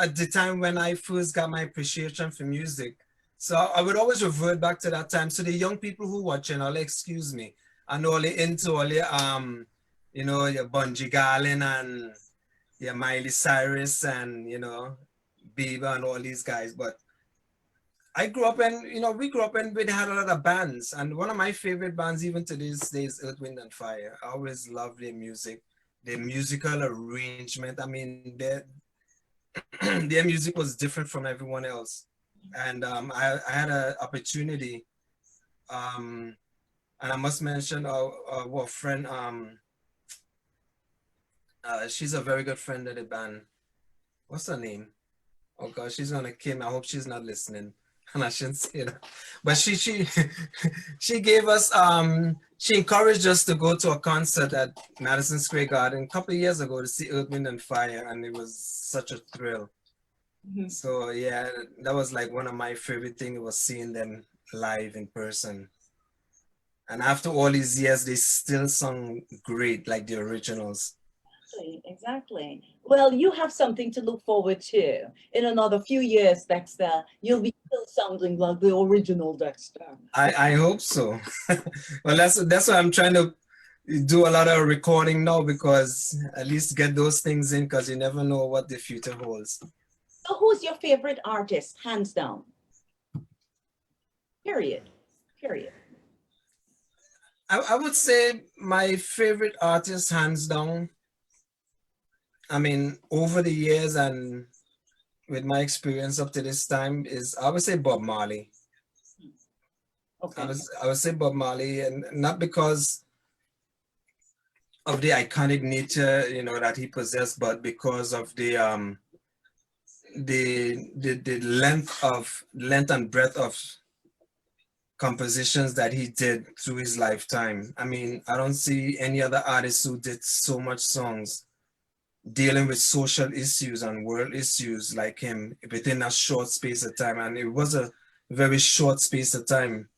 at the time when I first got my appreciation for music. So I would always revert back to that time. So the young people who watching, all excuse me, and all into all your your Bungie Garlin and your Miley Cyrus and Bieber and all these guys. But I grew up and we grew up and we had a lot of bands, and one of my favorite bands even to this day is Earth, Wind and Fire. I always love their music, their musical arrangement. I mean, their music was different from everyone else. And I had an opportunity, and I must mention our friend, she's a very good friend of the band. What's her name? Oh gosh, she's gonna kill me. I hope she's not listening. And I shouldn't say that. But she she gave us she encouraged us to go to a concert at Madison Square Garden a couple of years ago to see Earth, Wind and Fire, and it was such a thrill. Mhm. So yeah, that was like one of my favorite things was seeing them live in person. And after all these years, they still sung great, like the originals. Exactly, exactly. Well, you have something to look forward to. In another few years, Dexter, you'll be still sounding like the original Dexter. I hope so. Well, that's why I'm trying to do a lot of recording now because at least get those things in because you never know what the future holds. So who's your favorite artist, hands down? Period. Period. I would say my favorite artist, hands down. I mean, over the years and with my experience up to this time, is I would say Bob Marley. Okay. I would say Bob Marley, and not because of the iconic nature, that he possessed, but because of the length and breadth of compositions that he did through his lifetime. I mean, I don't see any other artist who did so much songs dealing with social issues and world issues like him within a short space of time. And it was a very short space of time.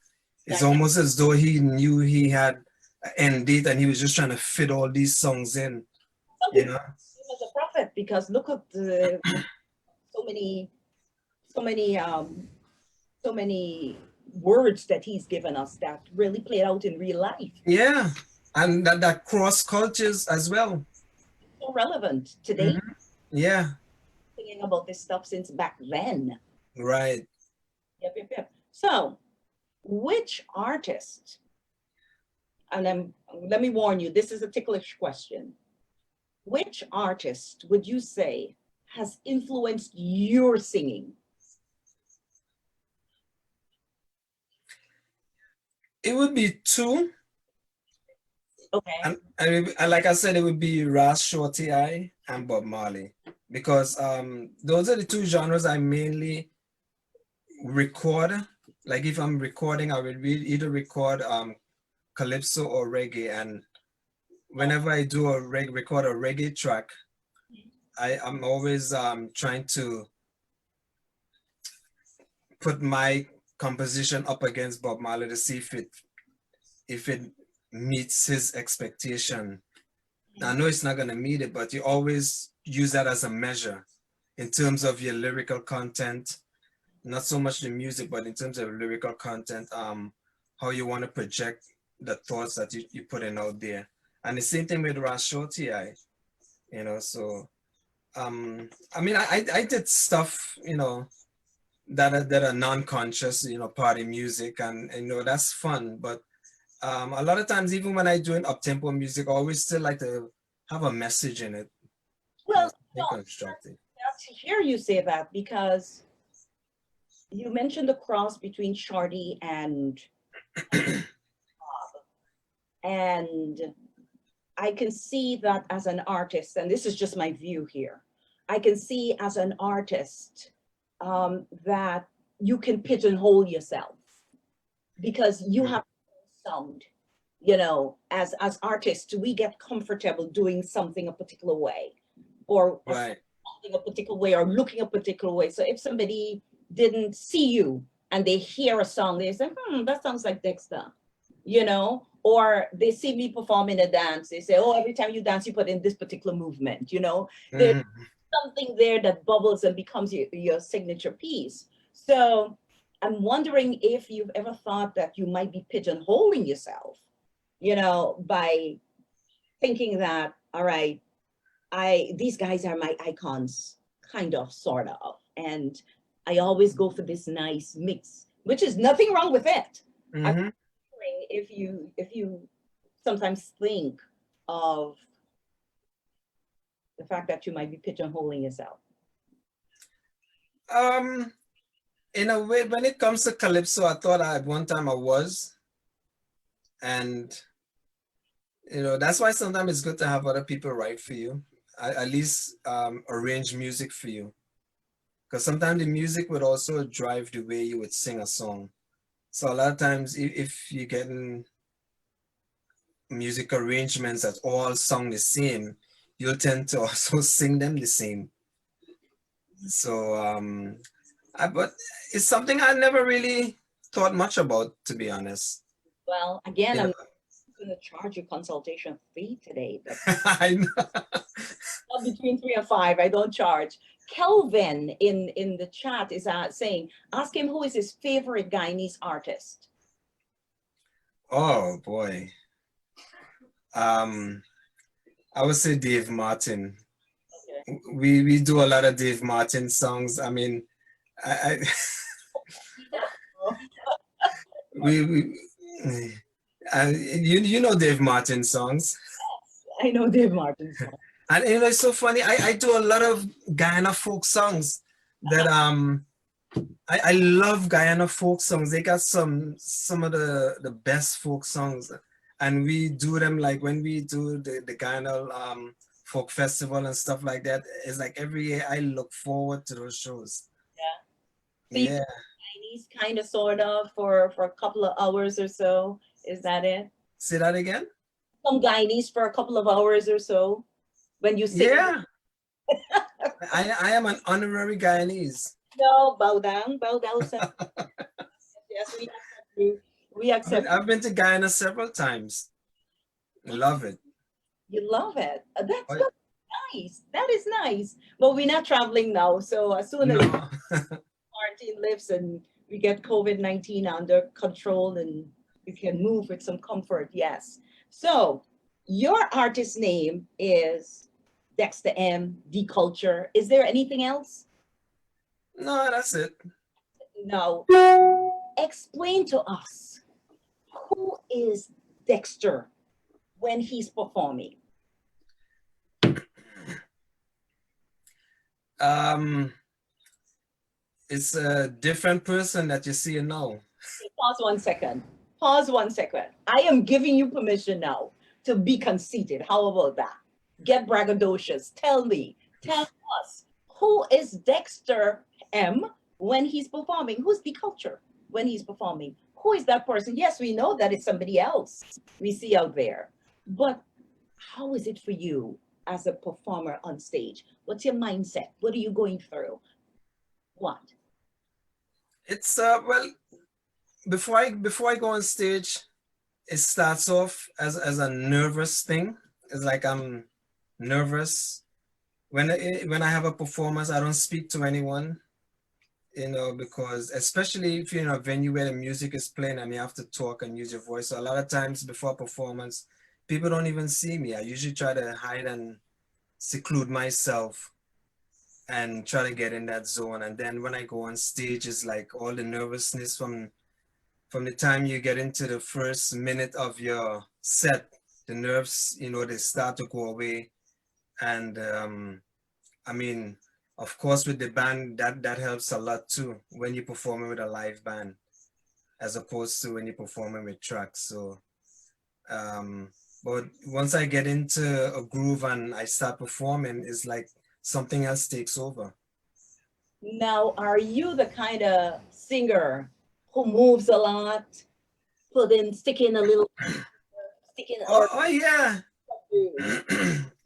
It's Exactly. almost as though he knew he had an end date and he was just trying to fit all these songs in, Some you people know? see him as a prophet because look at so many, so many, so many words that he's given us that really played out in real life. Yeah. And that cross cultures as well. So relevant today, Mhm. Yeah, thinking about this stuff since back then. right. Yep, yep, yep. So, which artist, and then let me warn you, this is a ticklish question. Which artist would you say has influenced your singing? It would be two. Okay. And like I said, it would be Ras Shorty I and Bob Marley. Because those are the two genres I mainly record. Like if I'm recording, I would either record calypso or reggae. And whenever I do record a reggae track, I'm always trying to put my composition up against Bob Marley to see if it meets his expectation. I know it's not gonna meet it, but you always use that as a measure in terms of your lyrical content, not so much the music, but in terms of lyrical content, how you want to project the thoughts that you putting out there. And the same thing with Rashoti, so I mean I did stuff, that are non-conscious, party music and that's fun. But a lot of times even when I do an up-tempo music, I always still like to have a message in it, Well, no, something constructive. glad to hear you say that because you mentioned the cross between Shorty and Bob. And I can see that as an artist, and this is just my view here. I can see as an artist that you can pigeonhole yourself because you have sound. As artists, we get comfortable doing something a particular way, or Right. a particular way, or looking a particular way. So if somebody didn't see you and they hear a song, they say, that sounds like Dexter, or they see me performing a dance. They say, oh, every time you dance, you put in this particular movement, There's Mhm. something there that bubbles and becomes your signature piece. So I'm wondering if you've ever thought that you might be pigeonholing yourself, by thinking that, all right, these guys are my icons, kind of, sort of. And I always go for this nice mix, which is nothing wrong with it. I'm Mhm. wondering if you sometimes think of the fact that you might be pigeonholing yourself. Um, in a way, when it comes to calypso, I thought at one time I was, and that's why sometimes it's good to have other people write for you, at least arrange music for you, because sometimes the music would also drive the way you would sing a song. So a lot of times, if you're getting music arrangements that all sound the same, you'll tend to also sing them the same. So, but it's something I never really thought much about, to be honest. Well, again, You I'm know, going to charge you consultation fee today. I know. Well, between 3 and 5, I don't charge. Kelvin in the chat is saying, ask him who is his favorite Guyanese artist. Oh boy. I would say Dave Martin. Okay. We do a lot of Dave Martin songs. I mean, I we you know Dave Martin songs. I know Dave Martin's song. And you know, it's so funny. I do a lot of Guyana folk songs that I love Guyana folk songs. They got some of the best folk songs, and we do them like when we do the Guyana folk festival and stuff like that. It's like every year I look forward to those shows. So you Yeah. Chinese kind of sort of for a couple of hours or so. Is that it? Say that again? Some Guyanese for a couple of hours or so when you sing. Yeah. I am an honorary Guyanese. No, bow down. Sir. Yes, we accept you. We accept I've been to Guyana several times. Love it. you. Love it. That's Oh, good. Nice. That is nice. But we're not traveling now. So as soon as no. quarantine lifts and we get COVID-19 under control and we can move with some comfort, yes. So your artist name is Dexter M, D Culture. Is there anything else? No, that's it. No. Explain to us, who is Dexter when he's performing? It's a different person that you see now. Pause 1 second. Pause 1 second. I am giving you permission now to be conceited. How about that? Get braggadocious. Tell us, who is Dexter M when he's performing? Who's the culture when he's performing? Who is that person? Yes, we know that it's somebody else we see out there. But how is it for you as a performer on stage? What's your mindset? What are you going through? What? It's well, before I go on stage, it starts off as a nervous thing. It's like I'm nervous when I have a performance. I don't speak to anyone, you know, because especially if you're in a venue where the music is playing and you have to talk and use your voice. So a lot of times before a performance, people don't even see me. I usually try to hide and seclude myself and try to get in that zone. And then when I go on stage, it's like all the nervousness from the time you get into the first minute of your set, the nerves, you know, they start to go away. And I mean, of course, with the band, that helps a lot too when you're performing with a live band, as opposed to when you're performing with tracks. So, but once I get into a groove and I start performing, it's like something else takes over. Now, are you the kind of singer who moves a lot, stick in a little, stick in, or Oh yeah.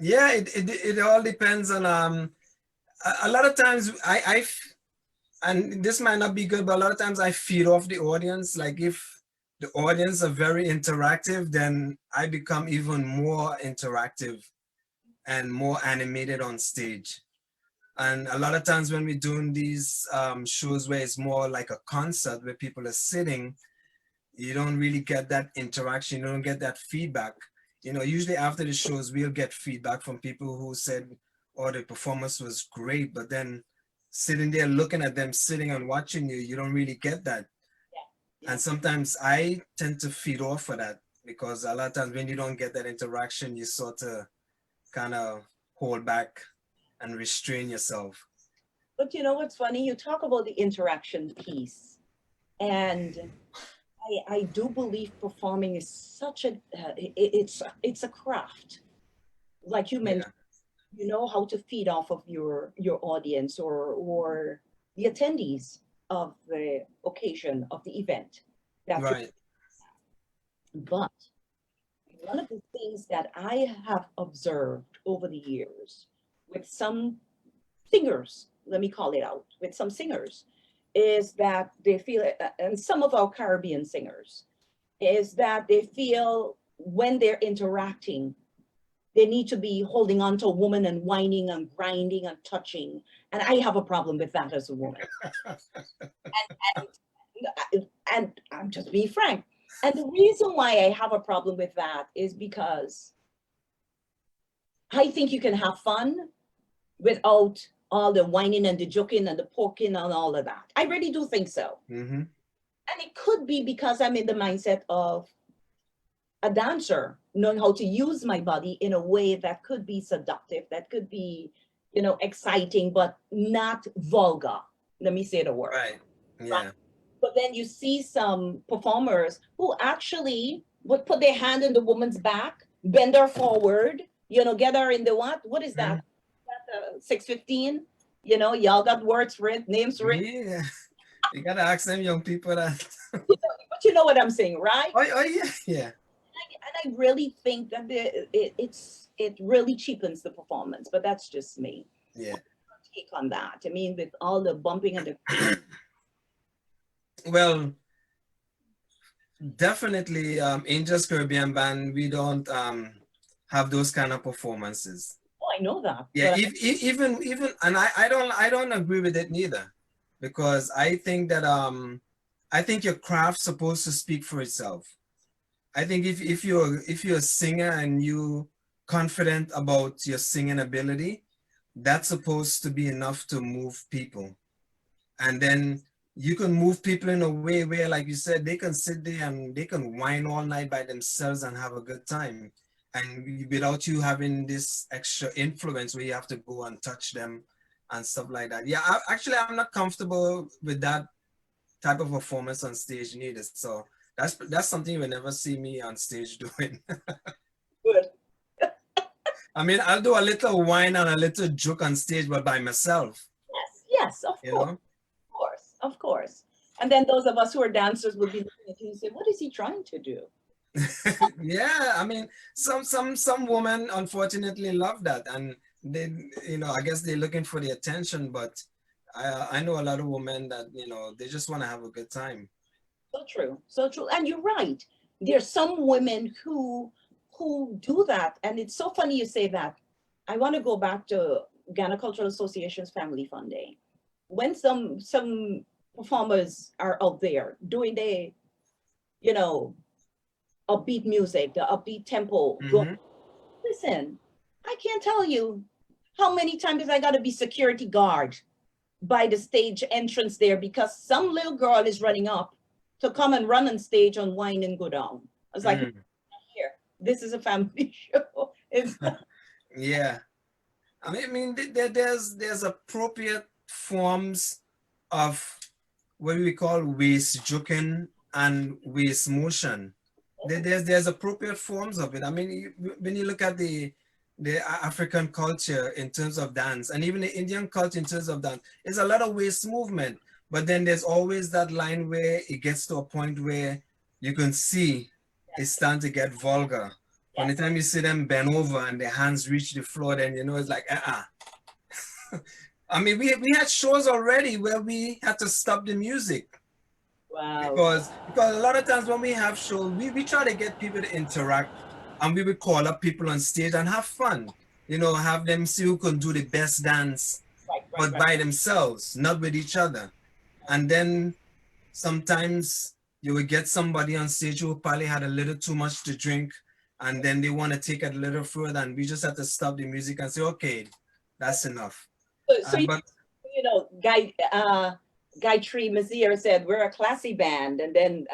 Yeah, it all depends on a lot of times and this might not be good, but a lot of times I feed off the audience. Like if the audience are very interactive, then I become even more interactive and more animated on stage. And a lot of times when we're doing these shows where it's more like a concert where people are sitting, you don't really get that interaction, you don't get that feedback. You know, usually after the shows, we'll get feedback from people who said, oh, the performance was great, but then sitting there looking at them, sitting and watching you, you don't really get that. yeah. And sometimes I tend to feed off of that because a lot of times when you don't get that interaction, you sort of kind of hold back and restrain yourself. But you know what's funny? You talk about the interaction piece, and I do believe performing is such a it's a craft. Like you mentioned, you know how to feed off of your audience or the attendees of the occasion of the event. That Right. But one of the things that I have observed over the years with some singers, let me call it out, with some singers, is that they feel, and some of our Caribbean singers, is that they feel when they're interacting, they need to be holding on to a woman and whining and grinding and touching. And I have a problem with that as a woman. And I'm just being frank. And the reason why I have a problem with that is because I think you can have fun without all the whining and the joking and the poking and all of that. I really do think so. Mm-hmm. And it could be because I'm in the mindset of a dancer, knowing how to use my body in a way that could be seductive, that could be, exciting, but not vulgar. Let me say the word. Right. Yeah. Right? But then you see some performers who actually would put their hand in the woman's back, bend her forward, get her in the what? What is that? That 615? Y'all got words for it, names for it. Yeah. You gotta ask them young people that. But you know what I'm saying, right? Oh yeah, yeah. And I really think that it really cheapens the performance, but that's just me. Yeah. Take on that. I mean, with all the bumping and the Well, definitely, Angels Caribbean Band, we don't have those kind of performances. oh, I know that. Yeah, But even and I don't agree with it neither, because I think that I think your craft's supposed to speak for itself. I think if you're a singer and you confident about your singing ability, that's supposed to be enough to move people. And then you can move people in a way where, like you said, they can sit there and they can whine all night by themselves and have a good time. And without you having this extra influence where you have to go and touch them and stuff like that. Yeah, actually, I'm not comfortable with that type of performance on stage neither. So that's something you will never see me on stage doing. good. I mean, I'll do a little whine and a little joke on stage, but by myself, Yes, of you course. know? Of course. And then those of us who are dancers would be looking at you and say, what is he trying to do? Yeah, I mean, some women unfortunately love that, and they, I guess they're looking for the attention. But I know a lot of women that they just want to have a good time. So true. So true. And you're right. There's some women who do that. And it's so funny you say that. I want to go back to Ghana Cultural Association's Family Fun Day. When some performers are out there doing their, upbeat music, the upbeat tempo. Mm-hmm. Listen, I can't tell you how many times I got to be security guard by the stage entrance there because some little girl is running up to come and run on stage on wine and go down. I was like, here, this is a family show. Yeah, I mean, there's appropriate forms of what we call waist joking and waist motion. There's appropriate forms of it. I mean, when you look at the African culture in terms of dance, and even the Indian culture in terms of dance, there's a lot of waist movement. But then there's always that line where it gets to a point where you can see it's starting to get vulgar. From the time you see them bend over and their hands reach the floor, then it's like, I mean, we had shows already where we had to stop the music. Wow. Because a lot of times when we have shows, we try to get people to interact, and we would call up people on stage and have fun. Have them see who can do the best dance, but by themselves, not with each other. And then sometimes you would get somebody on stage who probably had a little too much to drink, and then they want to take it a little further, and we just have to stop the music and say, okay, that's enough. So Guy Tree Mazier said, we're a classy band. And then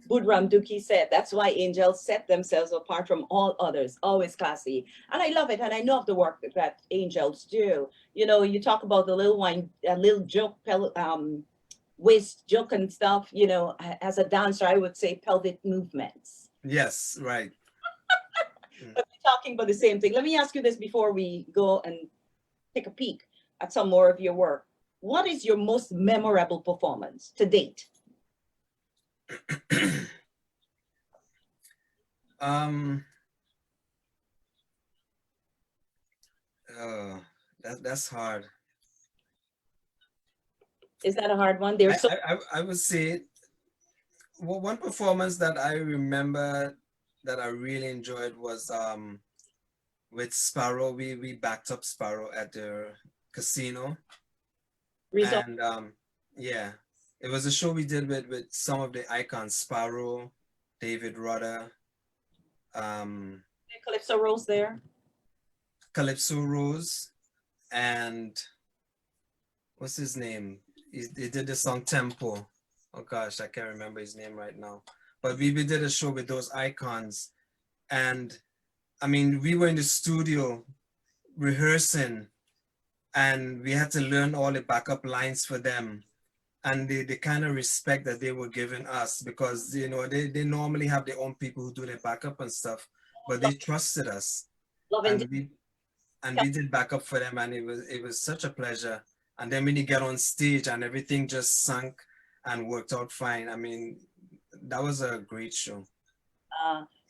Budram Duki said, that's why angels set themselves apart from all others, always classy. And I love it. And I know of the work that angels do. You talk about the little wine, little joke, waist joke and stuff, as a dancer, I would say pelvic movements. Yes, right. But we're talking about the same thing. Let me ask you this before we go and take a peek at some more of your work. What is your most memorable performance to date? That's hard. Is that a hard one? There's so I would say one performance that I remember that I really enjoyed was with Sparrow. We backed up Sparrow at the casino, result. and yeah, it was a show we did with some of the icons: Sparrow, David Rudder, um, Calypso Rose there. Calypso Rose, and what's his name? He did the song Tempo. Oh gosh, I can't remember his name right now. But we did a show with those icons. And I mean, we were in the studio rehearsing, and we had to learn all the backup lines for them. And the kind of respect that they were giving us, because you know they normally have their own people who do their backup and stuff, but they trusted us. Love And and we did backup for them, and it was such a pleasure. And then when you get on stage and everything just sunk and worked out fine, I mean, that was a great show.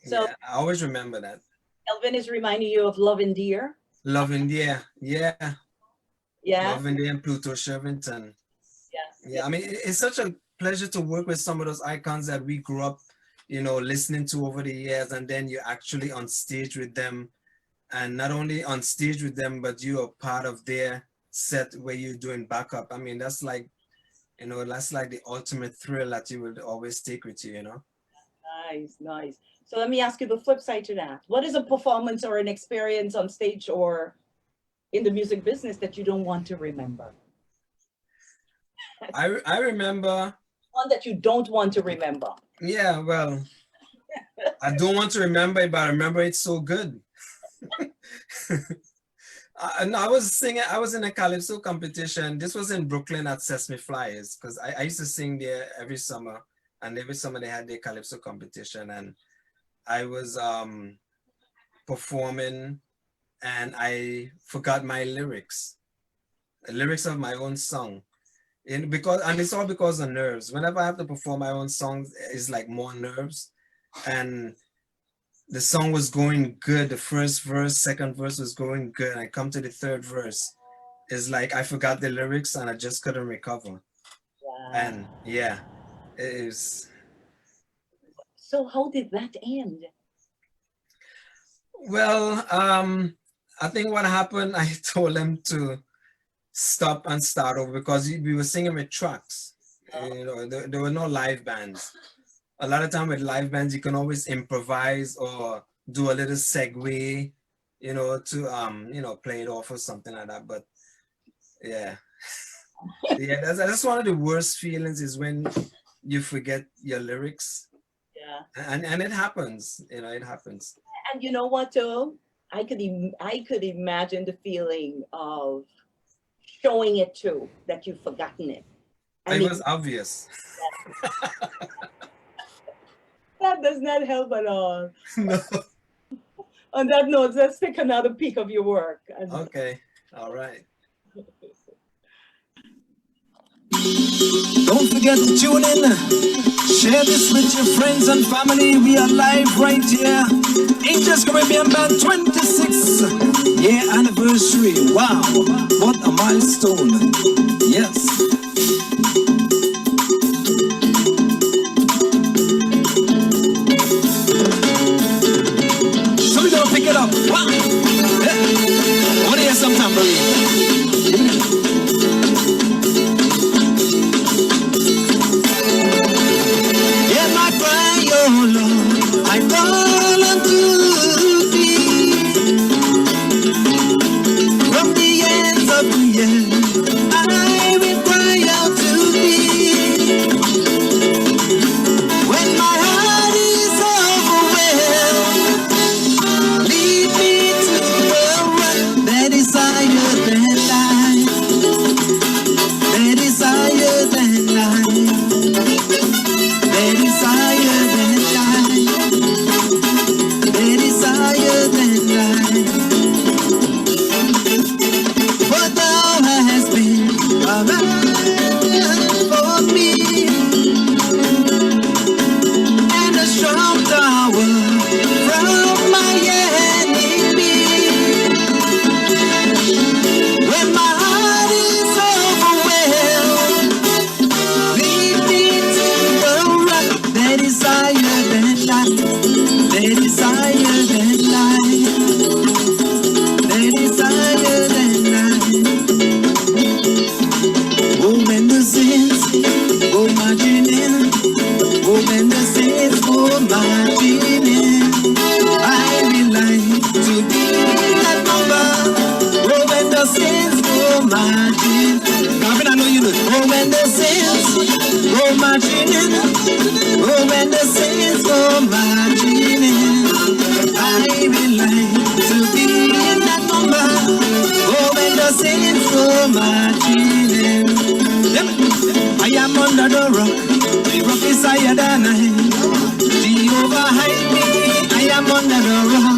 so Yeah, I always remember that. Elvin is reminding you of Love and Dear. Love India, yeah, Yeah. Love India and Pluto Shervington. Yeah. Yeah, I mean, it's such a pleasure to work with some of those icons that we grew up, you know, listening to over the years, and then you're actually on stage with them, and not only on stage with them, but you are part of their set where you're doing backup. I mean, that's like, you know, that's like the ultimate thrill that you would always take with you, you know? Nice, nice. So let me ask you the flip side to that. What is a performance or an experience on stage or in the music business that you don't want to remember? I remember. One that you don't want to remember. Yeah, well, I don't want to remember it, but I remember it's so good. And I was singing, I was in a calypso competition. This was in Brooklyn at Sesame Flyers, because I used to sing there every summer, and every summer they had their calypso competition, and I was performing, and I forgot my lyrics, the lyrics of my own song. And it's all because of nerves. Whenever I have to perform my own songs, it's like more nerves. And the song was going good. The first verse, second verse was going good. I come to the third verse. It's like I forgot the lyrics and I just couldn't recover. Wow. And yeah, it is. So how did that end? Well, I think what happened, I told them to stop and start over because we were singing with tracks. You know, there were no live bands. A lot of time with live bands, you can always improvise or do a little segue, you know, to you know, play it off or something like that. But yeah, yeah, that's one of the worst feelings is when you forget your lyrics. Yeah. And it happens, you know, it happens. And you know what, though? I could imagine the feeling of showing it too, that you've forgotten it. It was obvious. That does not help at all. No. On that note, let's take another peek of your work. Okay, all right. Don't forget to tune in. Share this with your friends and family. We are live right here. Angels Caribbean Band 26 year anniversary. Wow, what a milestone. Yes. So we're gonna pick it up. Wow. I wanna hear some tambourine. Oh Lord, I call unto thee from the ends of the earth. I will cry marching in. Oh, when the saints go marching in, I will like to be in that number. Oh, when the saints go marching. Calvin, I know you know. Oh, when the saints go marching in. Oh, when the saints go marching in, I will like to be in that number. Oh, when the saints go marching in. I am under the rock. The rock is higher than I am. Jehovah hide me. I am under the rock.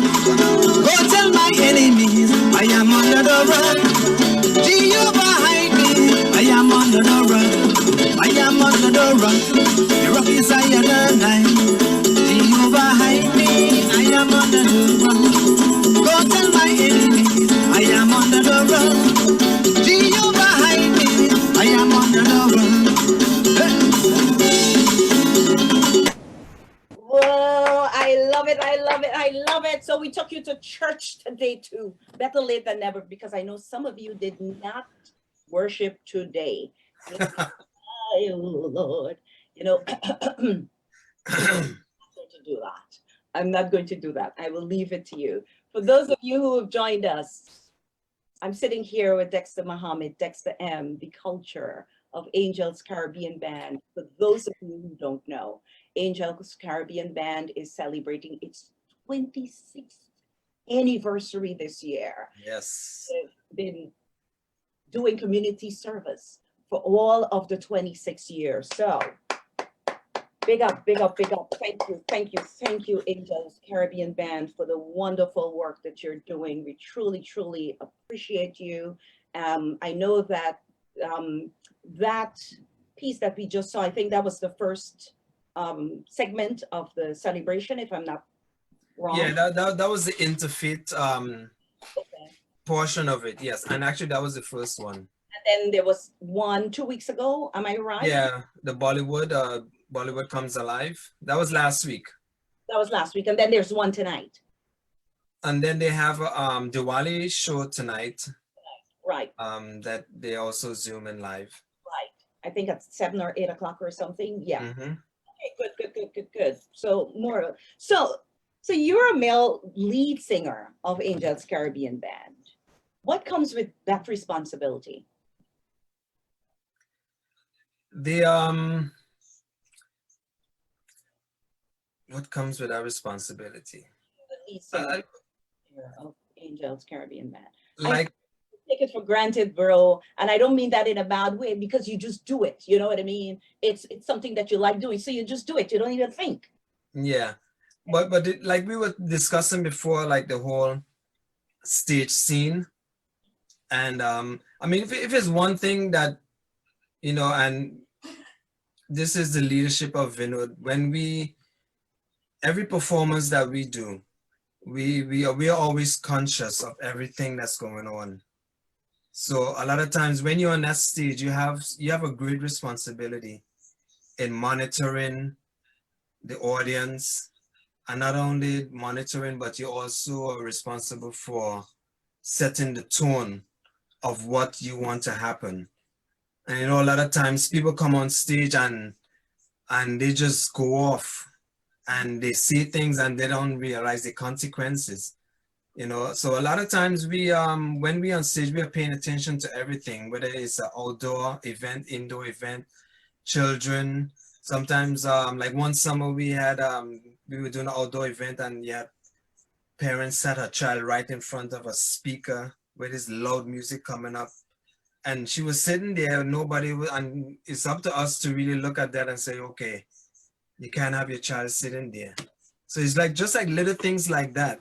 Go tell my enemies. I am under the rock. Jehovah hide me. I am under the rock. I am under the rock. The rock is higher than I am. Jehovah hide me. I am under the rock. Go tell my enemies. I am under the rock. Jehovah hide me. I am under the rock. Whoa, I love it. I love it. I love it. So we took you to church today too. Better late than never, because I know some of you did not worship today. Oh, Lord, you know, I'm not going to do that. I'm not going to do that. I will leave it to you. For those of you who have joined us, I'm sitting here with Dexter Muhammad, Dexter M, the culture of Angels Caribbean Band. For those of you who don't know, Angels Caribbean Band is celebrating its 26th anniversary this year. Yes. They've been doing community service for all of the 26 years. So big up, big up, big up. Thank you, thank you, thank you, Angels Caribbean Band, for the wonderful work that you're doing. We truly, truly appreciate you. I know that that piece that we just saw, I think that was the first segment of the celebration, if I'm not wrong. Yeah, that was the interfaith Okay. portion of it, yes. And actually that was the first one. And then there was one 2 weeks ago, am I right? Yeah, the Bollywood Comes Alive. That was last week. That was last week. And then there's one tonight. And then they have a Diwali show tonight. Right. That they also zoom in live. Right. I think at 7 or 8 o'clock or something. Yeah. Mm-hmm. Okay, good. So more. So you're a male lead singer of Angels Caribbean Band. What comes with that responsibility? What comes with that responsibility? The lead singer of Angels Caribbean Band. Like, Take it for granted, bro, and I don't mean that in a bad way, because you just do it. You know what I mean? It's something that you like doing, so you just do it. You don't even think. yeah, but like we were discussing before, like the whole stage scene, and I mean, if it's one thing that, you know, and this is the leadership of Vinod, when every performance that we do, we are always conscious of everything that's going on. So a lot of times when you're on that stage, you have a great responsibility in monitoring the audience, and not only monitoring, but you're also responsible for setting the tone of what you want to happen. And you know, a lot of times people come on stage and they just go off and they say things and they don't realize the consequences. You know, so a lot of times when we on stage, we are paying attention to everything, whether it's an outdoor event, indoor event, children. Sometimes like one summer we were doing an outdoor event, and yet parents sat a child right in front of a speaker with this loud music coming up, and she was sitting there, and it's up to us to really look at that and say, okay, you can't have your child sitting there. So it's like just like little things like that.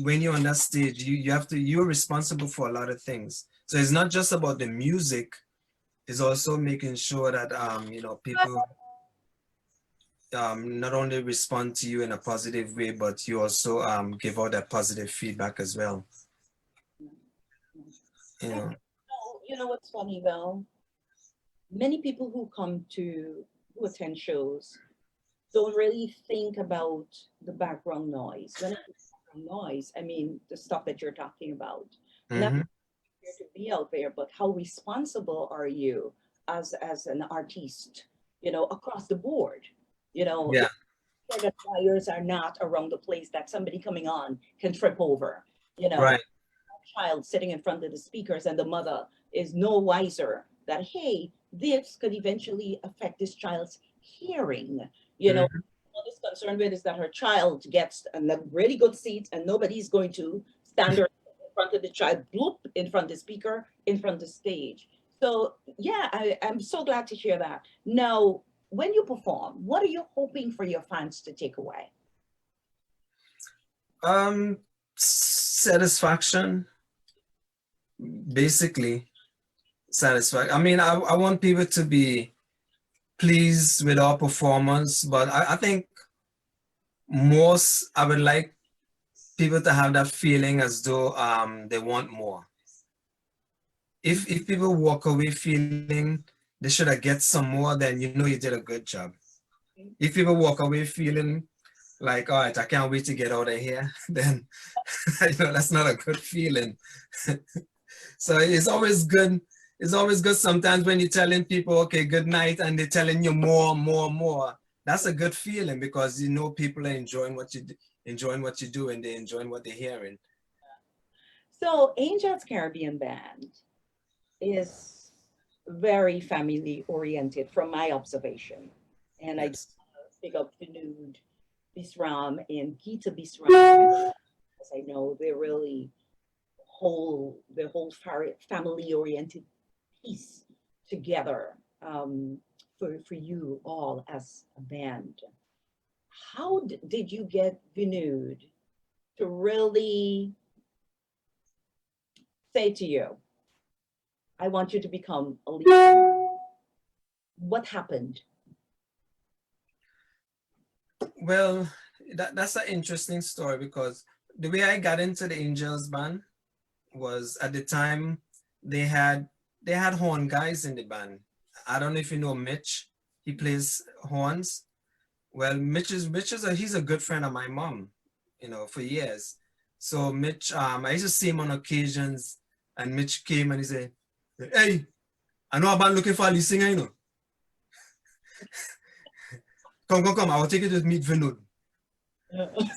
When you're on that stage, you're responsible for a lot of things. So it's not just about the music, it's also making sure that you know, people not only respond to you in a positive way, but you also give out that positive feedback as well. You know. You know what's funny though? Many people who attend shows don't really think about the background noise. When it comes to background noise, I mean the stuff that you're talking about. Not Mm-hmm. here to be out there, but how responsible are you as an artiste across the board. You know, Yeah, sure that wires are not around the place that somebody coming on can trip over. You know, right. child sitting in front of the speakers and the mother is no wiser that, hey, this could eventually affect this child's hearing. Mhm. What is concerned with is that her child gets a really good seat and nobody's going to stand her in front of the child, bloop, in front of the speaker, in front of the stage. So yeah, I'm so glad to hear that. Now, when you perform, what are you hoping for your fans to take away? Satisfaction, basically. Satisfaction. I mean, I want people to be pleased with our performance, but I think most I would like people to have that feeling as though they want more. If people walk away feeling they should have get some more, then you know you did a good job. If people walk away feeling like, all right, I can't wait to get out of here, then that's not a good feeling. So it's always good. It's always good sometimes when you're telling people, okay, good night, and they're telling you more, more, more. That's a good feeling because you know people are enjoying what you do, enjoying what you do, and they're enjoying what they're hearing. So Angels Caribbean Band is very family oriented from my observation. And I Yes. pick up the nude Bisram and Gita Bisram, as I know they're really family oriented piece together, for you all as a band. How did you get Vinud to really say to you, I want you to become a lead singer? What happened? Well, that's an interesting story because the way I got into the Angels band was at the time they had they had horn guys in the band. I don't know if you know Mitch. He plays horns. Well, he's a good friend of my mom, for years. So Mitch, I used to see him on occasions, and Mitch came and he said, "Hey, I know about looking for a lead singer, Come, come, come. I will take you to meet Vinod."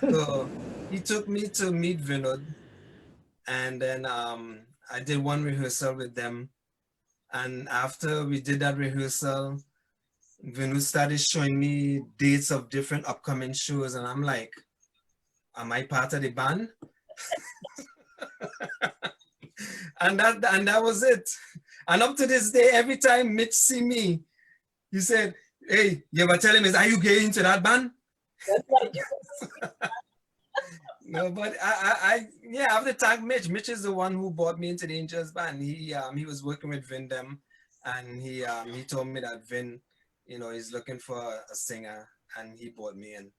So he took me to meet Vinod, and then I did one rehearsal with them. And after we did that rehearsal, Vinod started showing me dates of different upcoming shows, and I'm like, "Am I part of the band?" And that was it. And up to this day, every time Mitch see me, he said, "Hey, you ever tell him, are you getting into that band?" That's what you. No, but yeah, I have to thank Mitch. Mitch is the one who brought me into the Angels band. He was working with Vin them, and he told me that Vin, is looking for a singer, and he brought me in.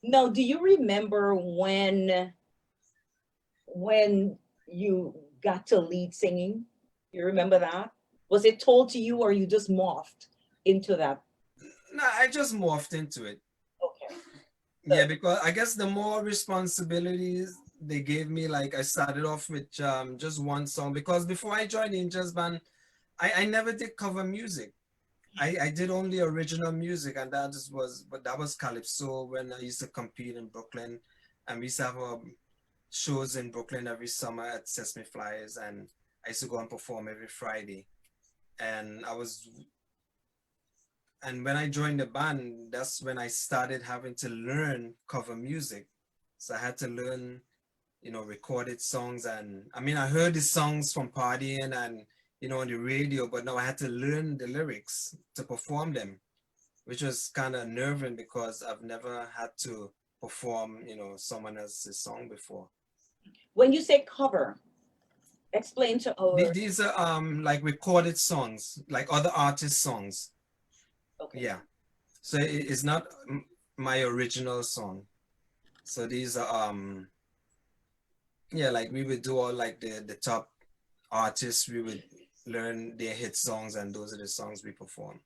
Now, do you remember when you got to lead singing? You remember that? Was it told to you or you just morphed into that? No, I just morphed into it. Okay. Yeah, because I guess the more responsibilities they gave me, like I started off with just one song because before I joined the Angels band, I never did cover music. I did only original music, and but that was calypso when I used to compete in Brooklyn, and we used to have shows in Brooklyn every summer at Sesame Flyers, and I used to go and perform every Friday. And and when I joined the band, that's when I started having to learn cover music. So I had to learn, recorded songs, and I mean I heard the songs from partying and on the radio, but now I had to learn the lyrics to perform them, which was kind of nerving because I've never had to perform, someone else's song before. When you say cover, explain to our. These are like recorded songs, like other artists' songs. Okay. Yeah. So it's not my original song. So these are yeah, like we would do all like the top artists, we would learn their hit songs, and those are the songs we perform.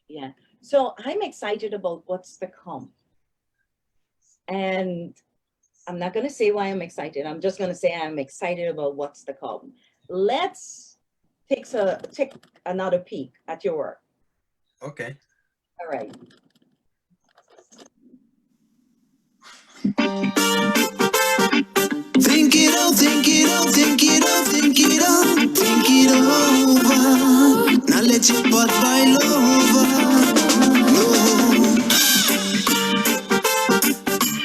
Yeah. So I'm excited about what's to come. And I'm not going to say why I'm excited. I'm just going to say I'm excited about what's to come. Let's take another peek at your work. Okay. All right. Think it out, think it out, think it out, think it out, think it over. Now let your pot boil over. No.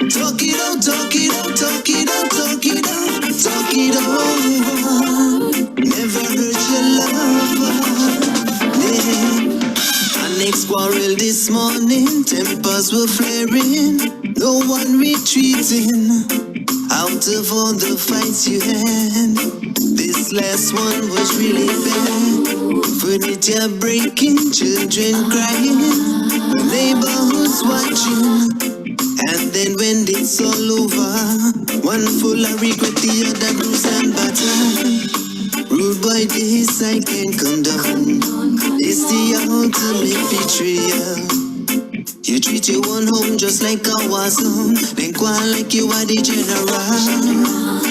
Talk it out, talk it out, talk it out, talk it out, talk it over. Never hurt your lover. Yeah. Our next quarrel this morning, tempers were flaring, no one retreating. Out of all the fights you had, this last one was really bad. Furniture breaking, children crying, the neighborhood's watching. And then when it's all over, one full of regret, the other bruised and battered. Rude boy, this I can't condone. It's the ultimate betrayal. You treat your own home just like a war zone, then go on like you are the general.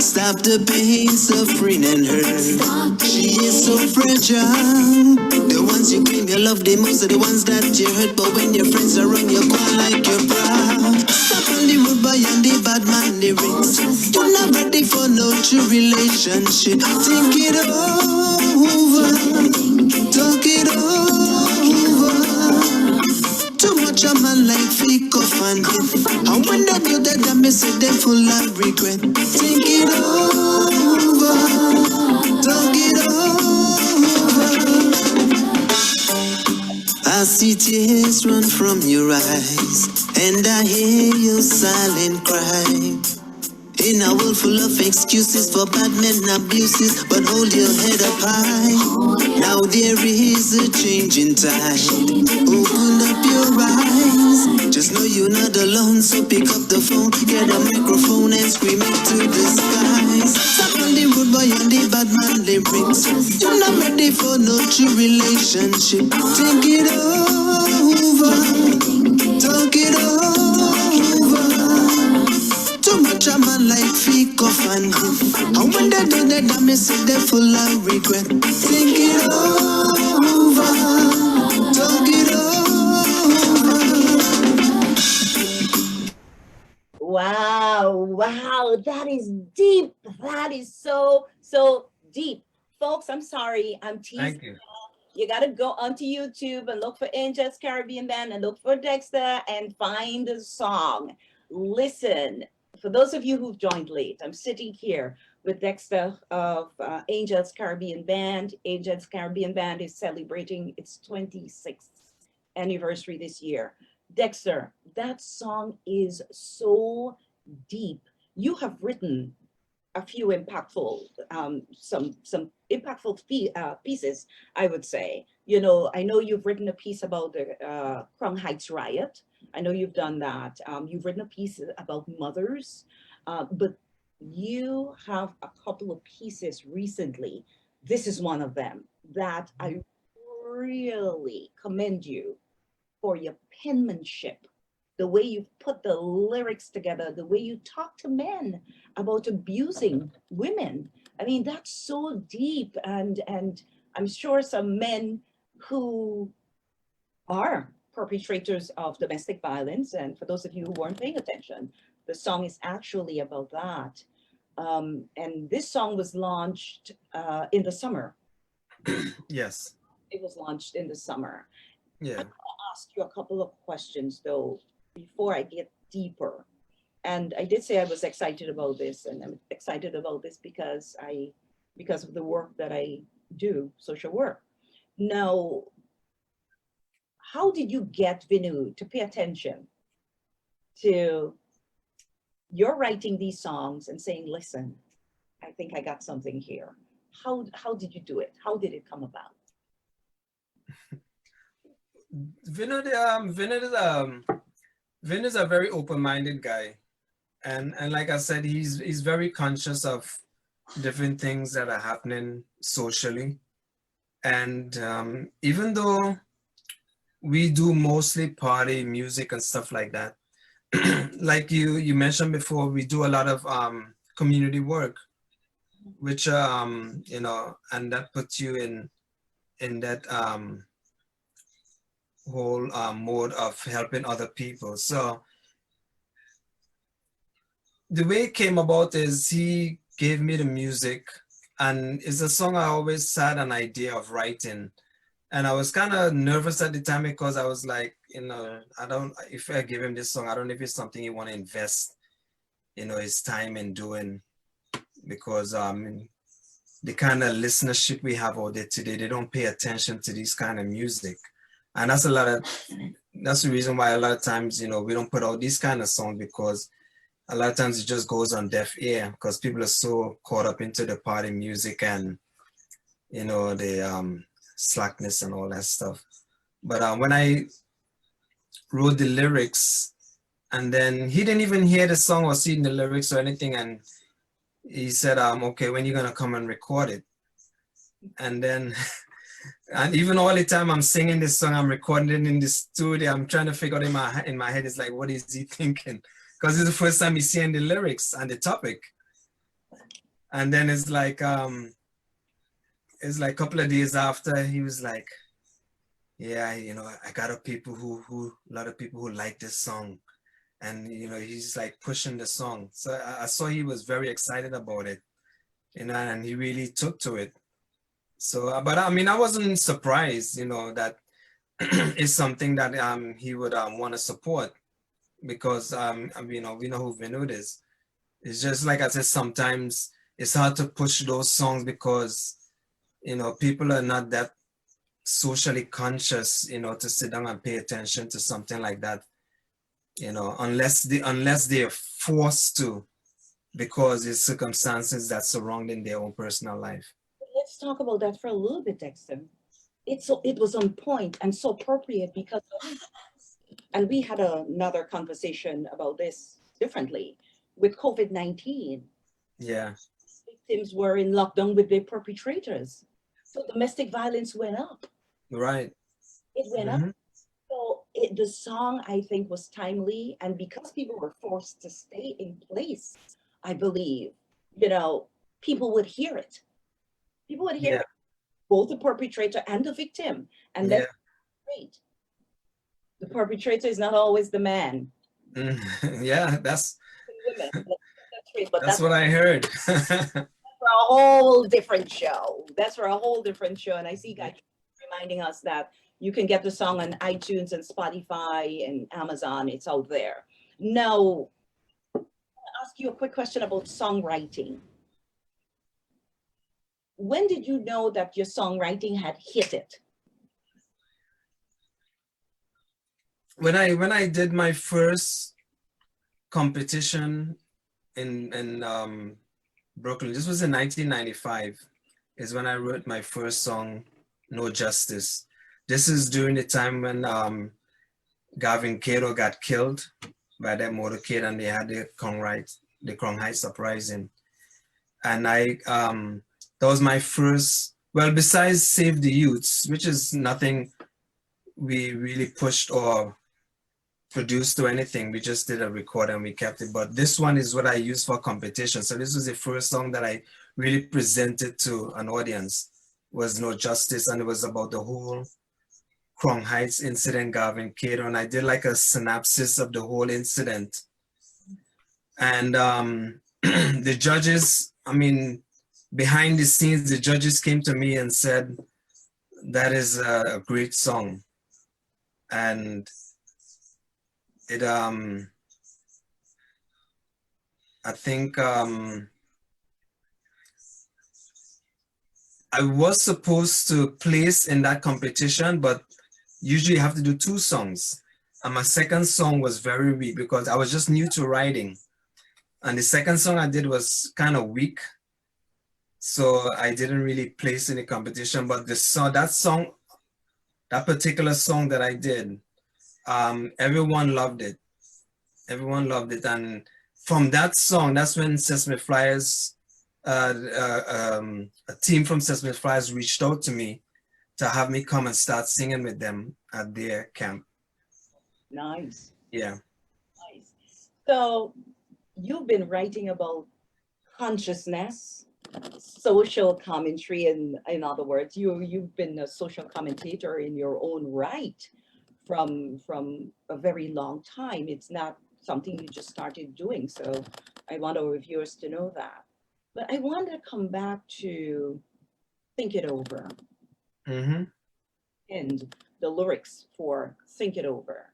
Stop the pain, suffering, and hurt. She is so fragile. The ones you claim you love the most are the ones that you hurt, but when your friends are around, you go on like you're proud. Stop on the rude boy and the bad man lyrics. You're not ready for no true relationship. Think it over, talk it over. Too much a man like fake off and hit. And when they do that, I miss it, they full of regret. Think it over, talk it over. I see tears run from your eyes, and I hear your silent cry. In a world full of excuses for bad men abuses, but hold your head up high. Now there is a change in tide. Open up your eyes. Just know you're not alone, so pick up the phone, get a microphone and scream it to the skies. Stop on the rude boy and the bad man lyrics. You're not ready for no true relationship. Think it over, talk it over. Too much a man like fake off and him. And when they do that, I miss it, they full of regret. Think it over, talk it over. Wow, wow, that is deep. That is so, so deep. Folks, I'm sorry, I'm teasing. Thank you. You got to go onto YouTube and look for Angels Caribbean Band and look for Dexter and find the song. Listen, for those of you who've joined late, I'm sitting here with Dexter of Angels Caribbean Band. Angels Caribbean Band is celebrating its 26th anniversary this year. Dexter, that song is so deep. You have written a few impactful, some impactful pieces, I would say. You know, I know you've written a piece about the Crown Heights riot. I know you've done that. You've written a piece about mothers, but you have a couple of pieces recently. This is one of them that I really commend you for your penmanship, the way you put the lyrics together, the way you talk to men about abusing women. I mean, that's so deep. And I'm sure some men who are perpetrators of domestic violence, and for those of you who weren't paying attention, the song is actually about that. And this song was launched in the summer. Yes. It was launched in the summer. Yeah. I'm gonna ask you a couple of questions though, before I get deeper. And I did say I was excited about this, and I'm excited about this because of the work that I do, social work. Now, how did you get Vinu to pay attention to you're writing these songs and saying, listen, I think I got something here. How did you do it? How did it come about? Vin is a very open-minded guy, and like I said, he's very conscious of different things that are happening socially, and even though we do mostly party music and stuff like that, like you mentioned before, we do a lot of community work, which you know, and that puts you in that whole mode of helping other people. So the way it came about is he gave me the music, and it's a song I always had an idea of writing. And I was kind of nervous at the time because I was like, I don't, if I give him this song, I don't know if it's something he want to invest, his time in doing, because the kind of listenership we have out there today, they don't pay attention to this kind of music. And that's the reason why a lot of times, we don't put out these kind of songs, because a lot of times it just goes on deaf ear because people are so caught up into the party music and, the slackness and all that stuff. But when I wrote the lyrics, and then he didn't even hear the song or see the lyrics or anything, and he said, okay, when you gonna come and record it? And then, and even all the time I'm singing this song, I'm recording it in the studio, I'm trying to figure out in my head, it's like, what is he thinking? Because it's the first time he's seeing the lyrics and the topic. And then it's like a couple of days after, he was like, yeah, I got a lot of people who like this song. And, he's like pushing the song. So I saw he was very excited about it, and he really took to it. So, but I mean, I wasn't surprised, that it's something that he would want to support, because, we know who Vinod is. It's just like I said, sometimes it's hard to push those songs because, people are not that socially conscious, to sit down and pay attention to something like that, unless they're forced to, because it's circumstances that surrounding their own personal life. Let's talk about that for a little bit, Dexter. It was on point and so appropriate because, and we had another conversation about this differently with COVID-19. Yeah. Victims were in lockdown with their perpetrators. So domestic violence went up. Right. It went up. So the song, I think, was timely. And because people were forced to stay in place, I believe, people would hear it. People would hear it, both the perpetrator and the victim. And that's great. The perpetrator is not always the man. Yeah, that's great, but that's what I heard. For a whole different show. That's for a whole different show. And I see guys reminding us that you can get the song on iTunes and Spotify and Amazon. It's out there. Now, I'll ask you a quick question about songwriting. When did you know that your songwriting had hit it? When I did my first competition in Brooklyn, this was in 1995, is when I wrote my first song, No Justice. This is during the time when Gavin Cato got killed by that motorcade, and they had the Crown Heights uprising. And that was my first, well, besides Save the Youths, which is nothing we really pushed or produced or anything. We just did a record and we kept it. But this one is what I used for competition. So this was the first song that I really presented to an audience, was No Justice. And it was about the whole Crown Heights incident, Gavin Cato. And I did like a synopsis of the whole incident. And the judges, I mean, behind the scenes, the judges came to me and said, that is a great song. And it, I think I was supposed to place in that competition, but usually you have to do 2 songs. And my second song was very weak because I was just new to writing. And the second song I did was kind of weak. So I didn't really place in the competition, but that particular song that I did, everyone loved it. Everyone loved it. And from that song, that's when Sesame Flyers, a team from Sesame Flyers reached out to me to have me come and start singing with them at their camp. Nice. Yeah. Nice. So you've been writing about consciousness, social commentary, in other words, you've been a social commentator in your own right from a very long time. It's not something you just started doing. So I want our viewers to know that. But I want to come back to Think It Over Mm-hmm. and the lyrics for Think It Over.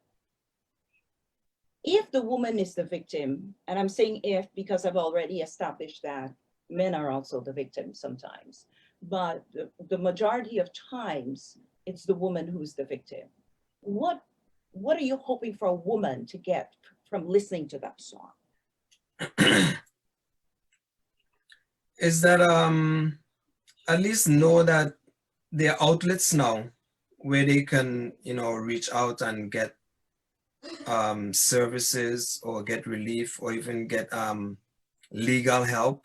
If the woman is the victim, and I'm saying if because I've already established that men are also the victim sometimes, but the majority of times it's the woman who's the victim. What are you hoping for a woman to get from listening to that song? Is that at least know that there are outlets now where they can, you know, reach out and get services or get relief or even get legal help.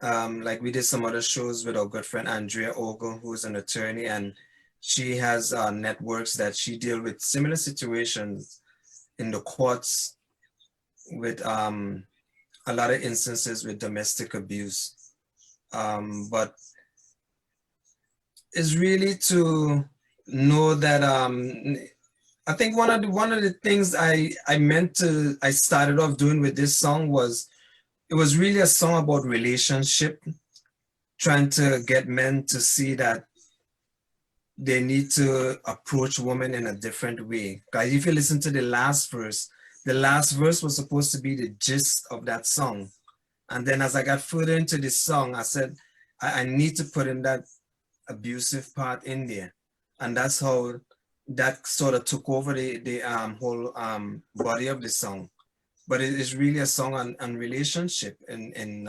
Like we did some other shows with our good friend Andrea Ogle, who's an attorney, and she has networks that she deal with similar situations in the courts with a lot of instances with domestic abuse. But it's really to know that I think one of the things I started off doing with this song was it was really a song about relationship, trying to get men to see that they need to approach women in a different way. Because if you listen to the last verse was supposed to be the gist of that song. And then as I got further into this song, I said, I need to put in that abusive part in there. And that's how that sort of took over the whole body of the song. But it is really a song on relationship in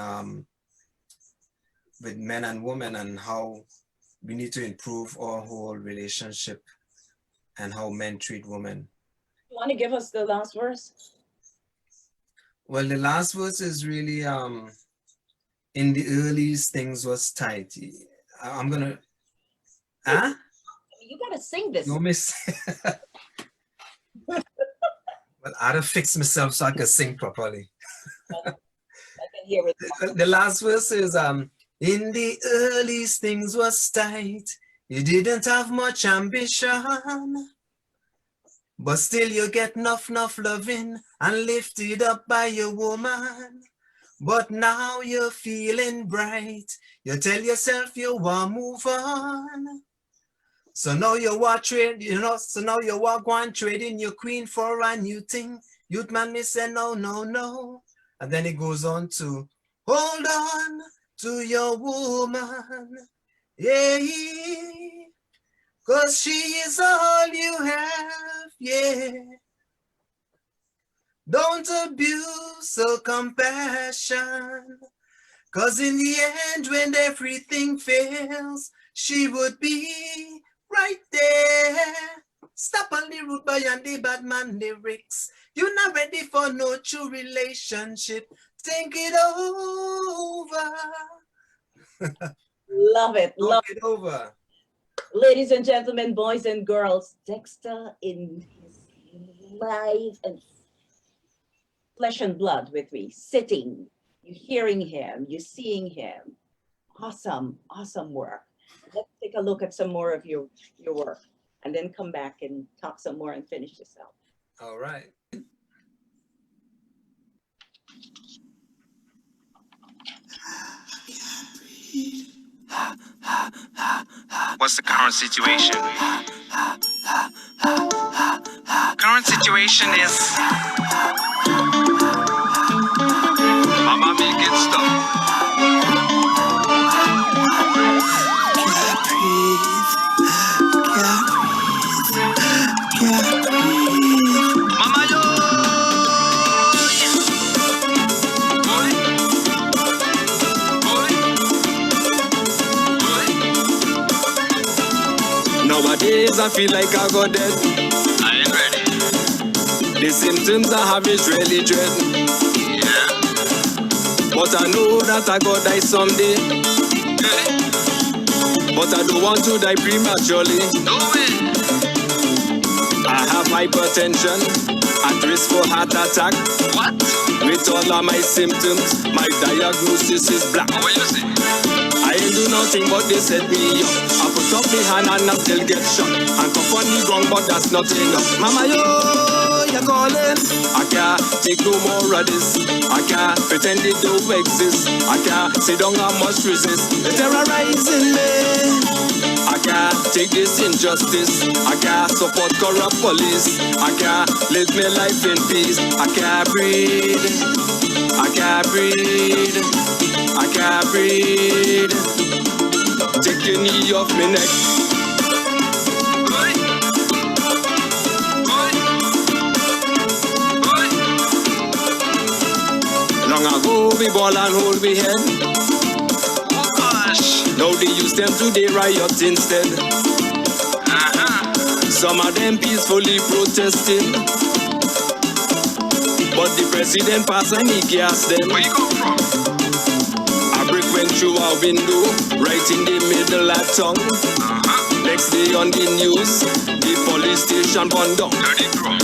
with men and women and how we need to improve our whole relationship and how men treat women. You want to give us the last verse? Well, the last verse is really in the earliest things was tight. I'm gonna You gotta sing this. no miss. Well, I had to fix myself so I could sing properly. I can hear it. The last verse is in the earliest things was tight. You didn't have much ambition, but still you get enough loving and lifted up by your woman. But now you're feeling bright. You tell yourself you want to move on. So now you walk trade, so now you walk one trading your queen for a new thing. Youth man me say no. And then it goes on to hold on to your woman. Yeah. Cause she is all you have, yeah. Don't abuse her compassion. Cause in the end, when everything fails, she would be right there. Stop on the road boy and the bad man lyrics. You're not ready for no true relationship. Think it over. Love it. Love Think it over. Ladies and gentlemen, boys and girls, Dexter in his life and flesh and blood with me, sitting, you're hearing him, you're seeing him. Awesome, awesome work. Let's take a look at some more of your work and then come back and talk some more and finish this out. All right. What's the current situation? Current situation is Mama making stuff. Mama yo. Nowadays I feel like I got dead. I ain't ready. The symptoms I have is really dread. Yeah. But I know that I got die someday. Good. But I don't want to die prematurely. No way. I have hypertension, at risk for heart attack. What? With all of my symptoms, my diagnosis is black. What you say? I ain't do nothing but they set me up. I put up the hand and I still get shot. And come on the ground, but that's not enough. Mama, yo, you're calling. I can't take no more of this. I can't pretend it don't exist. I can't sit down and must resist. They're terrorizing me. I can't take this injustice. I can't support corrupt police. I can't live my life in peace. I can't breathe. I can't breathe. I can't breathe. Take your knee off my neck. Long ago we ball and hold we head. Oh gosh. Now they use them to they riot instead. Some of them peacefully protesting, but the president passed and he gassed them. Where you come from? A brick went through our window, right in the middle of town. Next day on the news, the police station burned down. Dirty drum.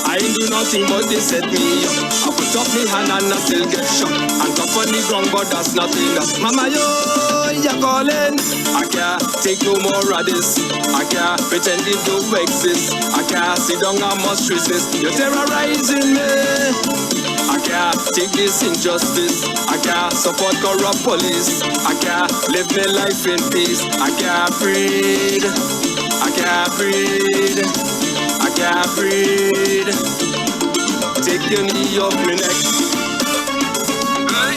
I ain't do nothing but they set me up. I put up my hand and I still get shot. And top on the ground, but that's not enough. Mama, yo, you're calling. I can't take no more of this. I can't pretend it don't exist. I can't sit down and must resist. You're terrorizing me. I can't take this injustice. I can't support corrupt police. I can't live my life in peace. I can't breathe. I can't breathe. I can't breathe. Take your knee off my neck. Hey.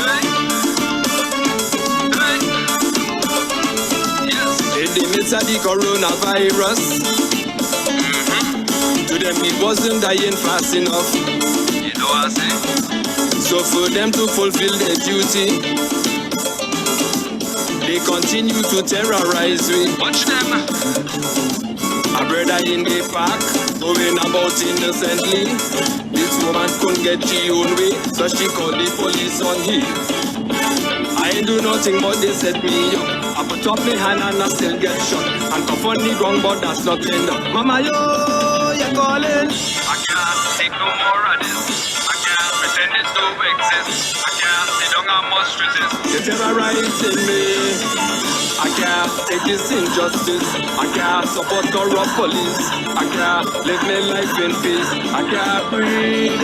Hey. Hey. Yes. In the midst of the coronavirus, to them it wasn't dying fast enough. You know what I say? So for them to fulfill their duty, they continue to terrorize me. Watch them. A brother in the park, going about innocently. This woman couldn't get her own way, so she called the police on him. I ain't do nothing but they set me up. I put up my hand and I still get shot. And come on the ground, but that's not enough. Mama, yo, you're calling. I can't take no more of this. I can't pretend it don't exist. I can't sit down and must resist. You're terrorizing me. I can't take this injustice. I can't support corrupt police. I can't live my life in peace. I can't breathe.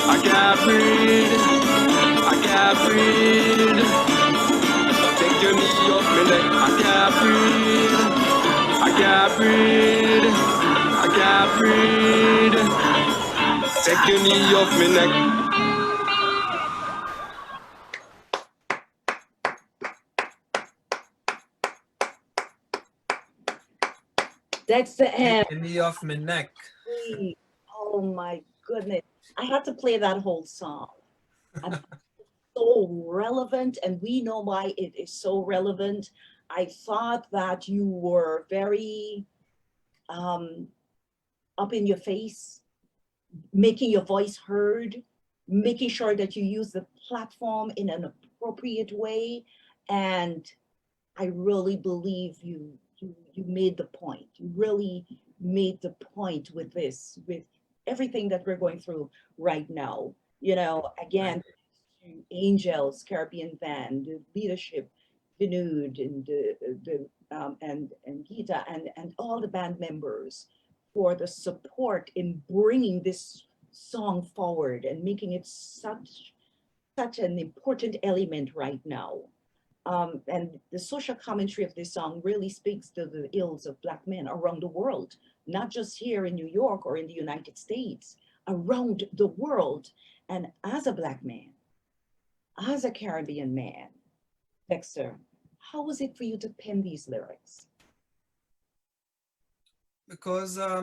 I can't breathe. I can't breathe. Take your knee off my neck. I can't breathe. I can't breathe. I can't breathe. Take your knee off my neck. Dexter M. Take your knee off my neck. Oh my goodness. I had to play that whole song. And so relevant, and we know why it is so relevant. I thought that you were very up in your face, making your voice heard, making sure that you use the platform in an appropriate way. And I really believe you made the point. You really made the point with this, with everything that we're going through right now. You know, again, Angels, Caribbean Band, the leadership, Vinud and Gita and all the band members for the support in bringing this song forward and making it such an important element right now. And the social commentary of this song really speaks to the ills of Black men around the world, not just here in New York or in the United States, around the world. And as a Black man, as a Caribbean man, Dexter, how was it for you to pen these lyrics? Because I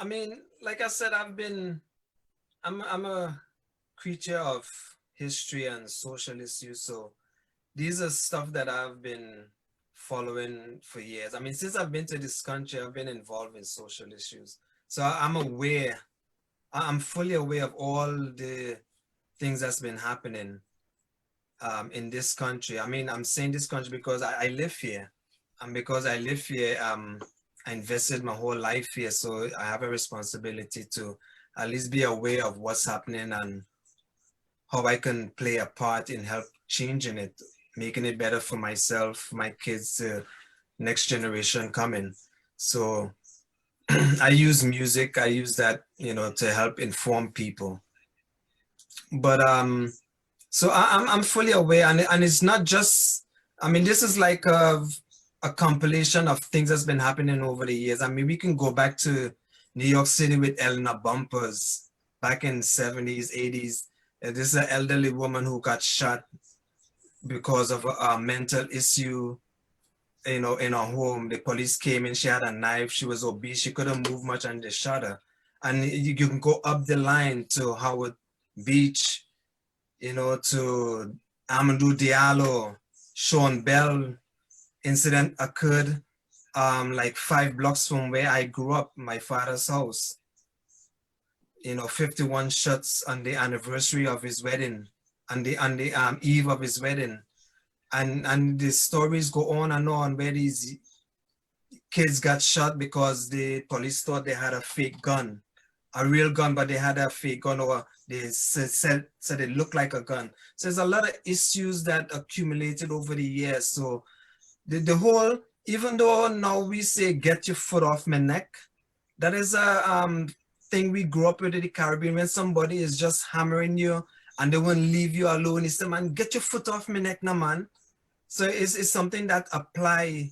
mean, like I said, I'm a creature of history and social issues, so these are stuff that I've been following for years. I mean, since I've been to this country, I've been involved in social issues. So I'm aware, I'm fully aware of all the things that's been happening in this country. I mean, I'm saying this country because I live here. And because I live here, I invested my whole life here. So I have a responsibility to at least be aware of what's happening and how I can play a part in help changing it, making it better for myself, my kids, next generation coming. So I use music, I use that, to help inform people. But so I'm fully aware, and it's not just, I mean, this is like a compilation of things that's been happening over the years. I mean, we can go back to New York City with Elna Bumpers back in 70s, 80s. This is an elderly woman who got shot because of a mental issue, in her home. The police came in, she had a knife, she was obese, she couldn't move much, and they shot her. And you can go up the line to Howard Beach, to Amadou Diallo, Sean Bell. Incident occurred like 5 blocks from where I grew up, my father's house. 51 shots on the anniversary of his wedding, on the eve of his wedding. And the stories go on and on where these kids got shot because the police thought they had a fake gun, a real gun, but they had a fake gun, or they said it looked like a gun. So there's a lot of issues that accumulated over the years. So the whole, even though now we say get your foot off my neck, that is a thing we grew up with in the Caribbean. When somebody is just hammering you and they won't leave you alone, it's the man, get your foot off my neck now, man. So it's something that apply,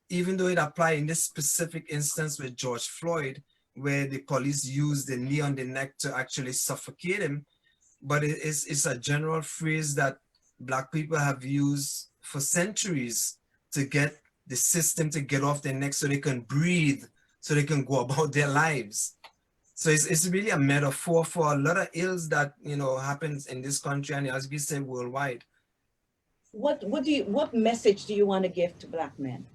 even though it apply in this specific instance with George Floyd, where the police used the knee on the neck to actually suffocate him. But it's a general phrase that Black people have used for centuries to get the system to get off their neck so they can breathe, so they can go about their lives. So it's really a metaphor for a lot of ills that, happens in this country, and as we say, worldwide. What message do you want to give to Black men?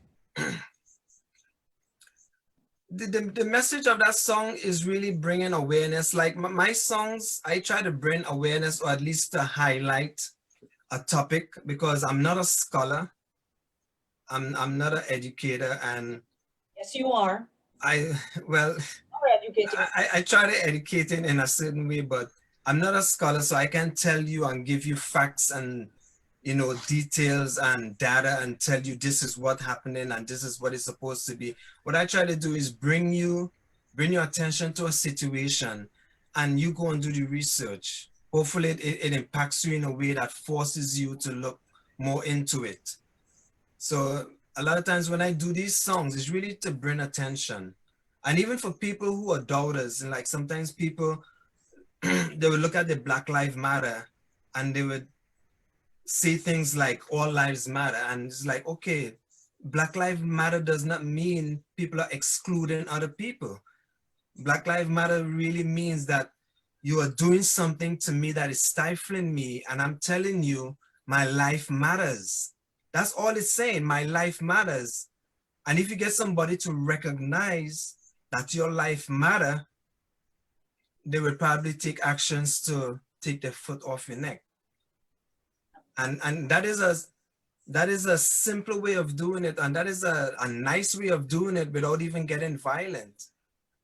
The message of that song is really bringing awareness. Like my songs, I try to bring awareness, or at least to highlight a topic, because I'm not a scholar. I'm not an educator, and Yes, you are. Well, I try to educate it in a certain way, but I'm not a scholar, so I can't tell you and give you facts and details and data and tell you this is what happening and this is what it's supposed to be. What I try to do is bring your attention to a situation, and you go and do the research. Hopefully it impacts you in a way that forces you to look more into it. So a lot of times when I do these songs, it's really to bring attention. And even for people who are doubters, and like sometimes people, they would look at the Black Lives Matter and they would say things like all lives matter. And it's like, okay, Black Lives Matter does not mean people are excluding other people. Black Lives Matter really means that you are doing something to me that is stifling me, and I'm telling you, my life matters. That's all it's saying, my life matters. And if you get somebody to recognize that your life matter, they will probably take actions to take their foot off your neck. And that is a simple way of doing it, and that is a nice way of doing it without even getting violent.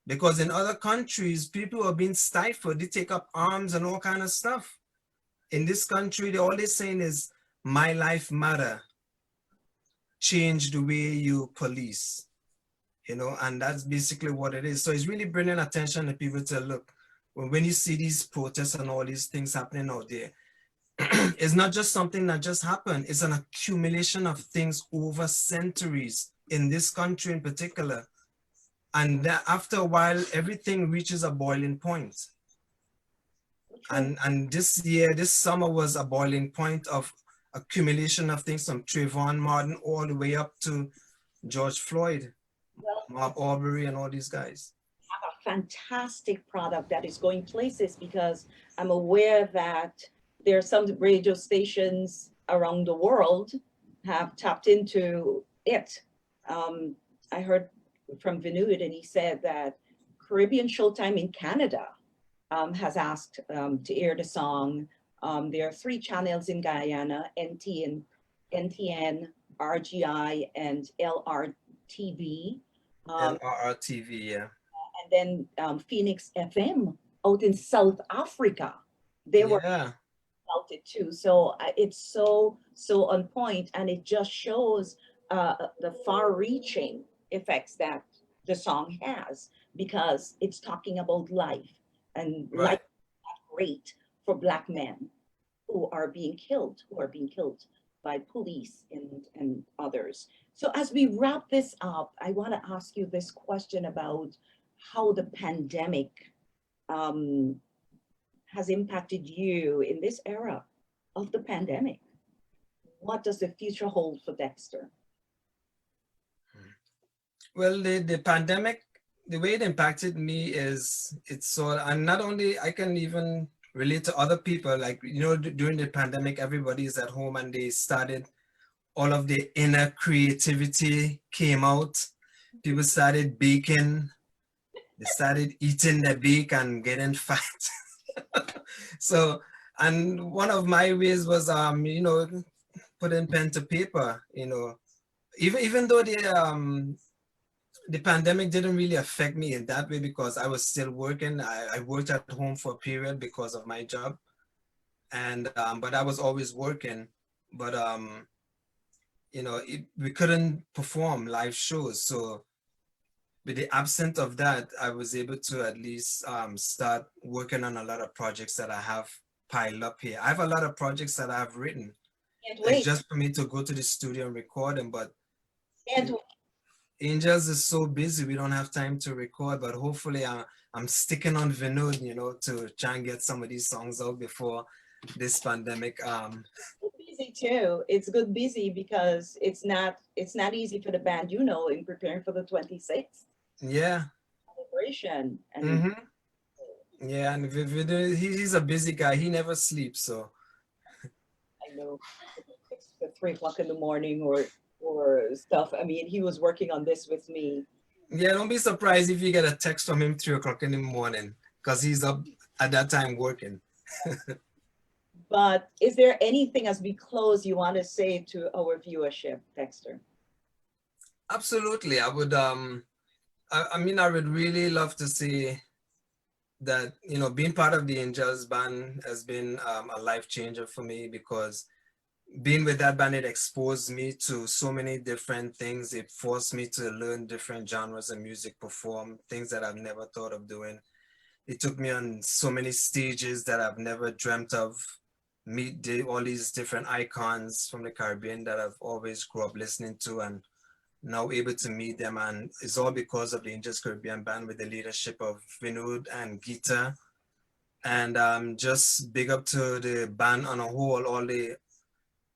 Because in other countries, people are being stifled, they take up arms and all kind of stuff. In this country, all they're saying is, my life matter. Change the way you police, and that's basically what it is. So it's really bringing attention to people to look, when you see these protests and all these things happening out there, it's not just something that just happened. It's an accumulation of things over centuries in this country in particular. And after a while, everything reaches a boiling point. And this summer was a boiling point of accumulation of things, from Trayvon Martin all the way up to George Floyd, Mark Arbery, and all these guys. A fantastic product that is going places, because I'm aware that there are some radio stations around the world have tapped into it. I heard from Vinud, and he said that Caribbean Showtime in Canada has asked to air the song. There are 3 channels in Guyana, NTN, RGI, and LRTV. LRTV, yeah. And then Phoenix FM out in South Africa. They were about it too. So it's so on point, and it just shows the far-reaching effects that the song has, because it's talking about life, and life Right. is not great for Black men who are being killed by police and others. So as we wrap this up, I want to ask you this question about how the pandemic um, has impacted you in this era of the pandemic. What does the future hold for Dexter? Well, the pandemic, the way it impacted me is it's so, and not only I can even relate to other people, like, you know, during the pandemic, everybody is at home and they started, all of the inner creativity came out. People started baking, they started eating the bake and getting fat. So, and one of my ways was, you know, putting pen to paper, you know, even though the pandemic didn't really affect me in that way because I was still working. I worked at home for a period because of my job, and but I was always working. But you know, we couldn't perform live shows, so with the absence of that, I was able to at least start working on a lot of projects that I have piled up here. I have a lot of projects that I've written. Can't It's wait. just for me to go to the studio and record them, but Can't wait. Angels is so busy, we don't have time to record, but hopefully I'm sticking on Vinod, you know, to try and get some of these songs out before this pandemic. Busy too. It's good busy because it's not easy for the band, you know, in preparing for the 26th Yeah. celebration. And Mm-hmm. Yeah, and he's a busy guy. He never sleeps, so I know it's 3 o'clock in the morning or stuff. I mean, he was working on this with me. yeah, don't be surprised if you get a text from him 3 o'clock in the morning because he's up at that time working. But is there anything as we close you want to say to our viewership, Dexter? Absolutely. I would I mean I would really love to see that, you know, being part of the Angels band has been a life changer for me because being with that band, it exposed me to so many different things. It forced me to learn different genres of music, perform things that I've never thought of doing. It took me on so many stages that I've never dreamt of, all these different icons from the Caribbean that I've always grew up listening to and now able to meet them. And it's all because of the Angels Caribbean Band with the leadership of Vinod and Gita. And just big up to the band on a whole, all the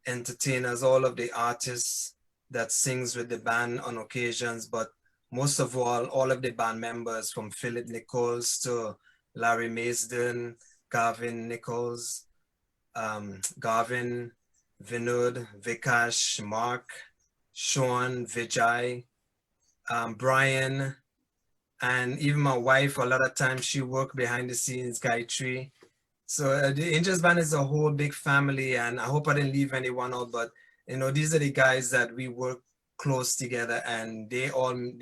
entertainers, all of the artists that sings with the band on occasions, but most of all of the band members from Philip Nichols to Larry Maisden, Garvin Nichols, Garvin, Vinod, Vikash, Mark, Sean, Vijay, Brian, and even my wife. A lot of times she worked behind the scenes, Gayatri. So the Angels Band is a whole big family, and I hope I didn't leave anyone out. But you know, these are the guys that we work close together, and they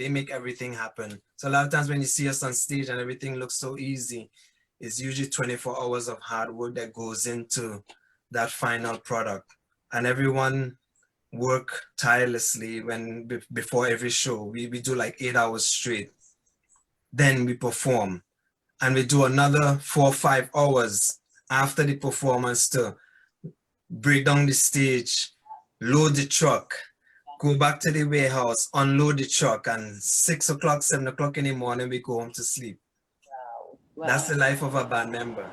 make everything happen. So a lot of times when you see us on stage and everything looks so easy, it's usually 24 hours of hard work that goes into that final product, and everyone work tirelessly before every show. We do like 8 hours straight, then we perform and we do another 4 or 5 hours after the performance to break down the stage, load the truck, go back to the warehouse, unload the truck, and 6 o'clock, 7 o'clock in the morning, we go home to sleep. Wow. That's the life of a band member.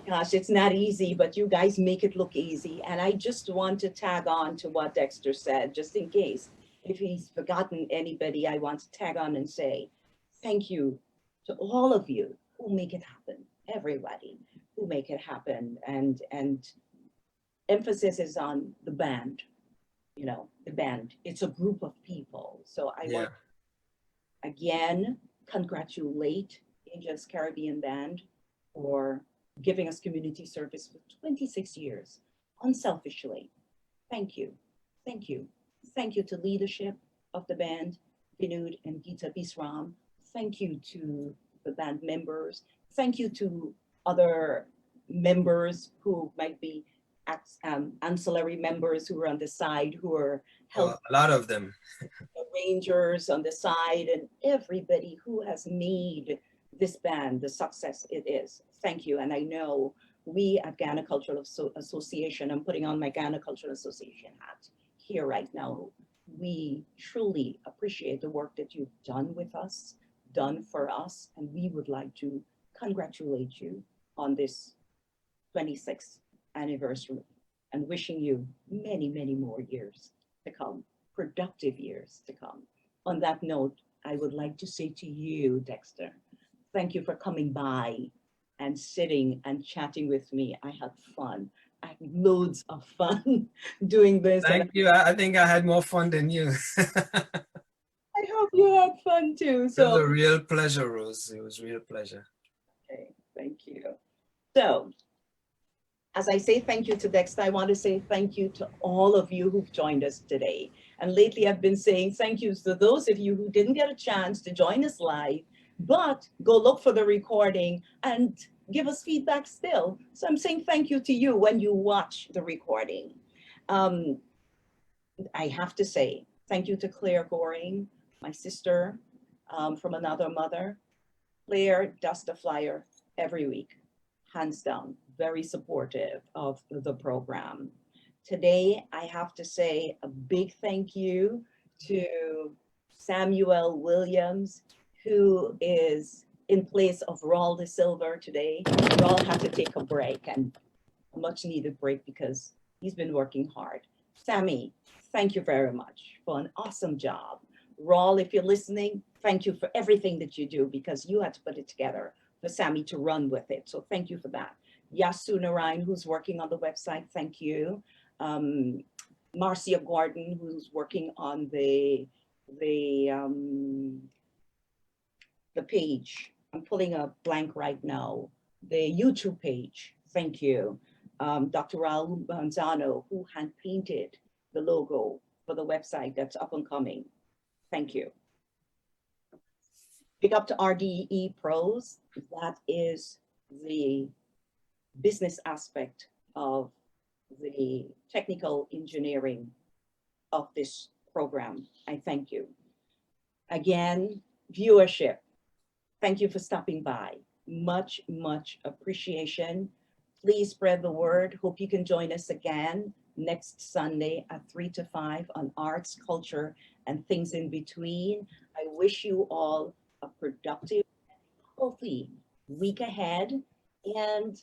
Gosh, it's not easy, but you guys make it look easy. And I just want to tag on to what Dexter said, just in case. If he's forgotten anybody, I want to tag on and say thank you to all of you who make it happen, everybody who make it happen. And emphasis is on the band, you know, the band. It's a group of people. So I want again congratulate Angels Caribbean Band for giving us community service for 26 years unselfishly. Thank you. Thank you. Thank you to leadership of the band, Vinod and Gita Bisram. Thank you to the band members. Thank you to other members who might be ancillary members who are on the side, who are helping A lot of them. the rangers on the side, and everybody who has made this band the success it is. Thank you. And I know we at Ghana Cultural Association, I'm putting on my Ghana Cultural Association hat here right now. We truly appreciate the work that you've done with us, done for us, and we would like to congratulate you on this 26th anniversary and wishing you many, many more years to come, productive years to come. On that note, I would like to say to you, Dexter, thank you for coming by and sitting and chatting with me. I had fun. I had loads of fun doing this. Thank you. I think I had more fun than you. I hope you had fun too. It was So, a real pleasure, Rose. It was a real pleasure. okay, thank you. So, as I say thank you to Dexter, I want to say thank you to all of you who've joined us today. And lately I've been saying thank yous to those of you who didn't get a chance to join us live, but go look for the recording and give us feedback still. So I'm saying thank you to you when you watch the recording. I have to say thank you to Claire Goring, my sister from another mother. Claire does the flyer every week, hands down, very supportive of the program. Today, I have to say a big thank you to Samuel Williams, who is in place of Raul De Silva today. Raul had to take a break, and a much needed break because he's been working hard. Sammy, thank you very much for an awesome job. Raul, if you're listening, thank you for everything that you do because you had to put it together for Sammy to run with it. So thank you for that. Yasu Narayan, who's working on the website, thank you. Marcia Gordon, who's working on the page. I'm pulling a blank right now. The YouTube page, thank you. Dr. Raul Manzano, who hand painted the logo for the website that's up and coming. Thank you. Big up to RDE Pros. That is the business aspect of the technical engineering of this program. I thank you. Again, viewership. Thank you for stopping by. Much, much appreciation. Please spread the word. Hope you can join us again next Sunday at 3 to 5 on arts, culture, and things in between. I wish you all a productive, healthy week ahead, and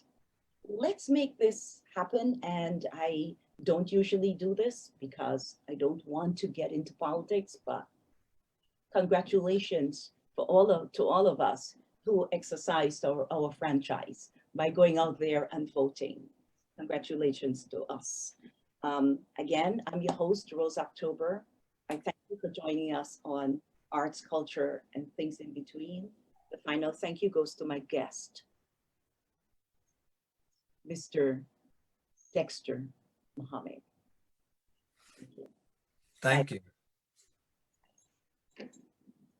let's make this happen. And I don't usually do this because I don't want to get into politics, but congratulations to all of us who exercised our franchise by going out there and voting. Congratulations to us. Again, I'm your host, Rose October. I thank you for joining us on Arts, Culture, and Things in Between. The final thank you goes to my guest, Mr. Dexter Mohammed. Thank you. Thank you.